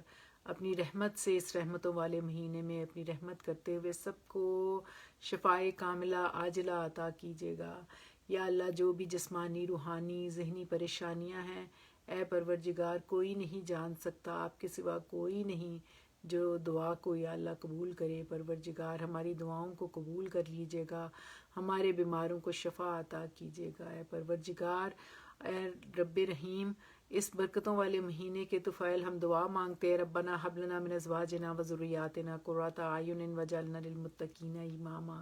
اپنی رحمت سے اس رحمتوں والے مہینے میں اپنی رحمت کرتے ہوئے سب کو شفائے کاملہ عاجلہ عطا کیجیے گا. یا اللہ جو بھی جسمانی روحانی ذہنی پریشانیاں ہیں, اے پروردگار کوئی نہیں جان سکتا, آپ کے سوا کوئی نہیں جو دعا کو یا اللہ قبول کرے. پروردگار ہماری دعاؤں کو قبول کر لیجیے گا, ہمارے بیماروں کو شفا عطا کیجیے گا. اے پروردگار اے رب رحیم اس برکتوں والے مہینے کے طفیل ہم دعا مانگتے ہیں ربنا ھب لنا من ازواجنا وذریاتنا قرۃ اعین واجعلنا للمتقین اماما.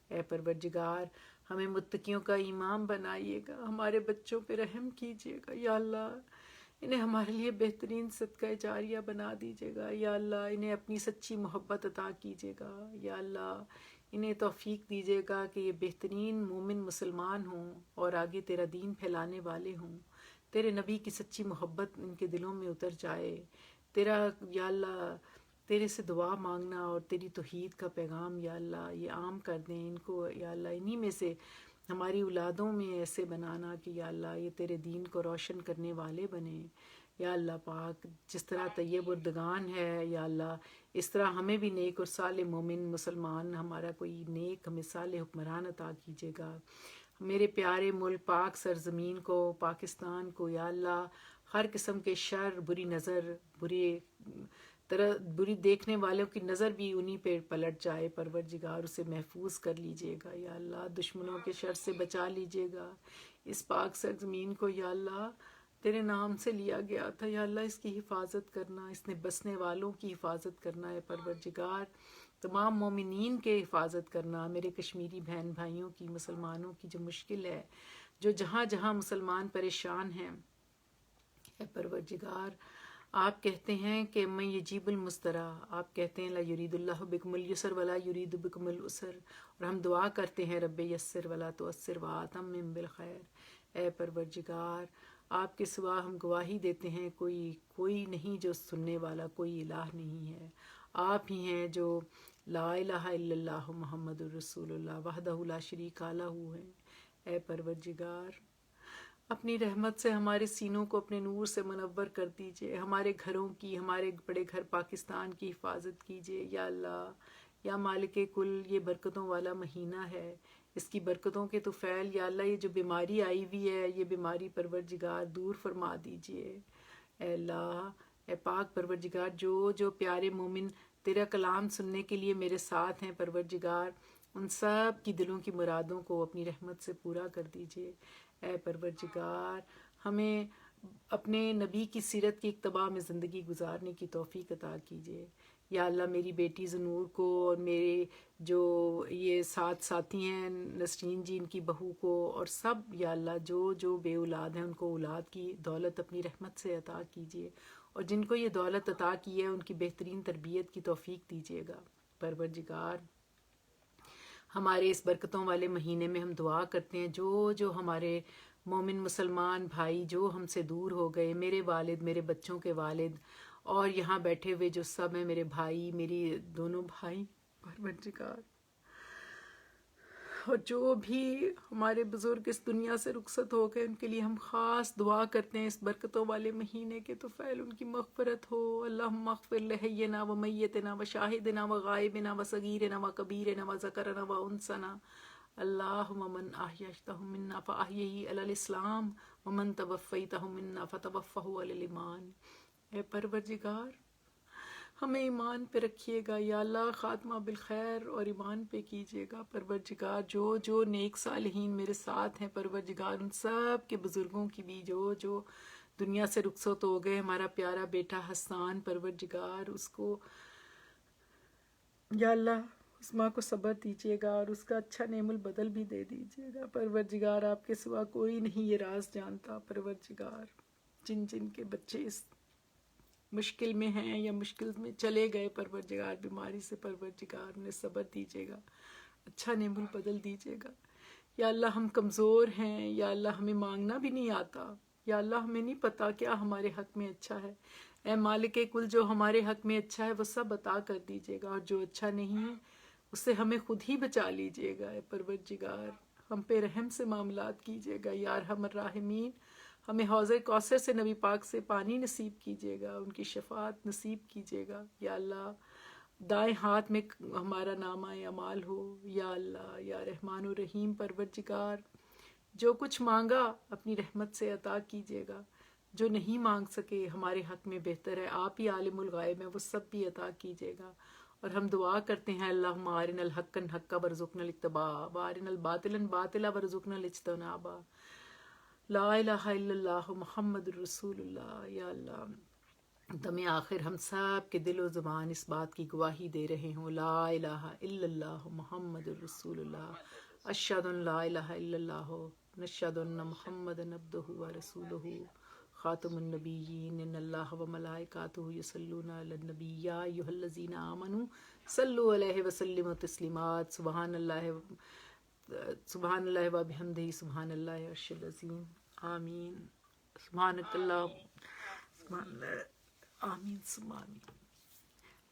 اے پروردگار ہمیں متقیوں کا امام بنائیے گا, ہمارے بچوں پہ رحم کیجیے گا. یا اللہ انہیں ہمارے لیے بہترین صدقہ جاریہ بنا دیجیے گا. یا اللہ انہیں اپنی سچی محبت عطا کیجیے گا. یا اللہ انہیں توفیق دیجیے گا کہ یہ بہترین مومن مسلمان ہوں اور آگے تیرا دین پھیلانے والے ہوں. تیرے نبی کی سچی محبت ان کے دلوں میں اتر جائے. یا اللہ تیرے سے دعا مانگنا اور تیری توحید کا پیغام یا اللہ یہ عام کر دیں ان کو یا اللہ، انہی میں سے ہماری اولادوں میں ایسے بنانا کہ یا اللہ یہ تیرے دین کو روشن کرنے والے بنیں یا اللہ پاک، جس طرح طیب اردگان ہے یا اللہ اس طرح ہمیں بھی نیک اور صالح مومن مسلمان ہمارا کوئی نیک ہمیں صالح حکمران عطا کیجیے گا. میرے پیارے ملک پاک سرزمین کو، پاکستان کو یا اللہ ہر قسم کے شر، بری نظر، بری دیکھنے والوں کی نظر بھی انہی پہ پلٹ جائے پروردگار، اسے محفوظ کر لیجئے گا یا اللہ، دشمنوں کے شر سے بچا لیجئے گا. اس پاک سرزمین کو یا اللہ تیرے نام سے لیا گیا تھا یا اللہ، اس کی حفاظت کرنا، اس نے بسنے والوں کی حفاظت کرنا ہے پروردگار، تمام مومنین کے حفاظت کرنا، میرے کشمیری بہن بھائیوں کی، مسلمانوں کی جو مشکل ہے، جو جہاں جہاں مسلمان پریشان ہیں اے پروردگار. آپ کہتے ہیں کہ میں یجیب المسترا، آپ کہتے ہیں لا یرید اللہ بکم الیسر ولا یرید بکم العسر، اور ہم دعا کرتے ہیں رب یسر ولا تعسر واتمم بالخیر. اے پروردگار آپ کے سوا ہم گواہی دیتے ہیں کوئی نہیں جو سننے والا، کوئی الہ نہیں ہے، آپ ہی ہیں جو لا الہ الا اللہ محمد الرسول اللہ وحدہ لا شریک لہ ہیں. اے پروردگار اپنی رحمت سے ہمارے سینوں کو اپنے نور سے منور کر دیجئے، ہمارے گھروں کی، ہمارے بڑے گھر پاکستان کی حفاظت کیجئے یا اللہ. یا مالک کل، یہ برکتوں والا مہینہ ہے، اس کی برکتوں کے تو فعل یا اللہ، یہ جو بیماری آئی ہوئی ہے یہ بیماری پروردگار دور فرما دیجئے. اے اللہ، اے پاک پروردگار، جو پیارے مومن تیرا کلام سننے کے لیے میرے ساتھ ہیں پروردگار، ان سب کی دلوں کی مرادوں کو اپنی رحمت سے پورا کر دیجئے. اے پروردگار ہمیں اپنے نبی کی سیرت کی اقتباء میں زندگی گزارنے کی توفیق عطا کیجئے. یا اللہ میری بیٹی زنور کو اور میرے جو یہ ساتھی ہیں نسرین جی ان کی بہو کو اور سب یا اللہ جو بے اولاد ہیں ان کو اولاد کی دولت اپنی رحمت سے عطا کیجئے، اور جن کو یہ دولت عطا کی ہے ان کی بہترین تربیت کی توفیق دیجئے گا. پروردگار ہمارے اس برکتوں والے مہینے میں ہم دعا کرتے ہیں جو ہمارے مومن مسلمان بھائی جو ہم سے دور ہو گئے، میرے والد، میرے بچوں کے والد، اور یہاں بیٹھے ہوئے جو سب ہیں، میرے بھائی، میری دونوں بھائی پروردگار، اور جو بھی ہمارے بزرگ اس دنیا سے رخصت ہو گئے ان کے لیے ہم خاص دعا کرتے ہیں اس برکتوں والے مہینے کے تو فعل ان کی مغفرت ہو. اللہم اغفر لحینا و میتنا و شاہدنا و غائبنا و صغیرنا و کبیرنا و ذکرنا و انسنا. اللہم من احییتہ منا فاحیہ علی الاسلام ومن توفیتہ منا فتوفہ علی الایمان. اے پروردگار ہمیں ایمان پہ رکھیے گا یا اللہ، خاتمہ بالخیر اور ایمان پہ کیجیے گا. پروردگار جو نیک صالحین میرے ساتھ ہیں پروردگار ان سب کے بزرگوں کی بھی جو دنیا سے رخصت ہو گئے، ہمارا پیارا بیٹا حسان پروردگار اس کو یا اللہ اس ماں کو صبر دیجیے گا اور اس کا اچھا نعم البدل بھی دے دیجیے گا. پروردگار آپ کے سوا کوئی نہیں یہ راز جانتا. پروردگار جن کے بچے اس مشکل میں ہیں یا مشکل میں چلے گئے پروردگار بیماری سے، پروردگار انہیں صبر دیجیے گا، اچھا نعم البدل دیجیے گا. یا اللہ ہم کمزور ہیں یا اللہ ہمیں مانگنا بھی نہیں آتا، یا اللہ ہمیں نہیں پتا کیا ہمارے حق میں اچھا ہے. اے مالک کل جو ہمارے حق میں اچھا ہے وہ سب عطا کر دیجیے گا، اور جو اچھا نہیں ہے اس سے ہمیں خود ہی بچا لیجیے گا. اے پروردگار ہم پہ رحم سے معاملات کیجیے گا یا ارحم الراحمین. ہمیں حوض کوثر سے نبی پاک سے پانی نصیب کیجیے گا، ان کی شفاعت نصیب کیجیے گا. یا اللہ دائیں ہاتھ میں ہمارا نامہ اعمال ہو یا اللہ یا رحمان الرحیم. پروردگار جو کچھ مانگا اپنی رحمت سے عطا کیجیے گا، جو نہیں مانگ سکے ہمارے حق میں بہتر ہے، آپ ہی عالم الغائب ہیں، وہ سب بھی عطا کیجیے گا. اور ہم دعا کرتے ہیں اللہم ارنا الحق حقا وارزقنا الاتباع وارنا الباطل باطلا وارزقنا الاجتناب. لا الہ الا اللہ محمد الرسول اللہ. یا اللہ دم آخر ہم سب کے دل و زبان اس بات کی گواہی دے رہے ہوں لا الہ الا اللہ محمد الرسول اللہ. اشہد ان لا الہ الا اللہ نشہد ان محمد عبدہ ورسولہ خاتم النبیین. ان اللہ و ملائکاتہ یصلون علی النبی یا ایھا الذین آمنوا صلوا علیہ وسلموا تسلیمات. سبحان اللہ و بحمدہ سبحان اللہ العرش العظیم. آمین. سبحانک اللہ سبحان اللہ. آمین ثم آمین.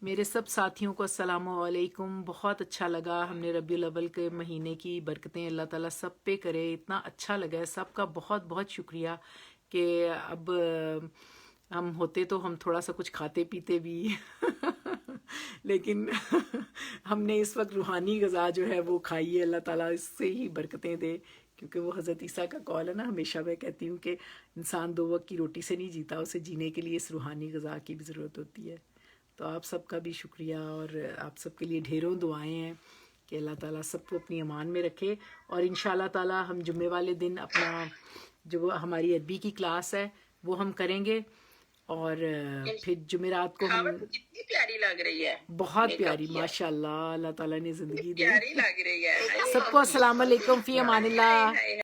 میرے سب ساتھیوں کو السلام علیکم. بہت اچھا لگا. ہم نے ربیع الاول کے مہینے کی برکتیں اللہ تعالیٰ سب پہ کرے. اتنا اچھا لگا ہے. سب کا بہت بہت شکریہ کہ اب ہم ہوتے تو ہم تھوڑا سا کچھ کھاتے پیتے بھی لیکن ہم نے اس وقت روحانی غذا جو ہے وہ کھائی ہے. اللہ تعالیٰ اس سے ہی برکتیں دے، کیونکہ وہ حضرت عیسیٰ کا قول ہے نا. ہمیشہ میں کہتی ہوں کہ انسان 2 وقت کی روٹی سے نہیں جیتا، اسے جینے کے لیے اس روحانی غذا کی بھی ضرورت ہوتی ہے. تو آپ سب کا بھی شکریہ، اور آپ سب کے لیے ڈھیروں دعائیں ہیں کہ اللہ تعالیٰ سب کو اپنی امان میں رکھے. اور انشاءاللہ تعالیٰ ہم جمعے والے دن اپنا جو ہماری عربی کی کلاس ہے وہ ہم کریں گے، اور پھر جمعرات کو ہم کتنی پیاری لگ رہی ہے، بہت پیاری ماشاء اللہ. اللہ تعالیٰ نے زندگی دی. پیاری لگ رہی ہے. سب کو السلام علیکم، فی امان اللہ.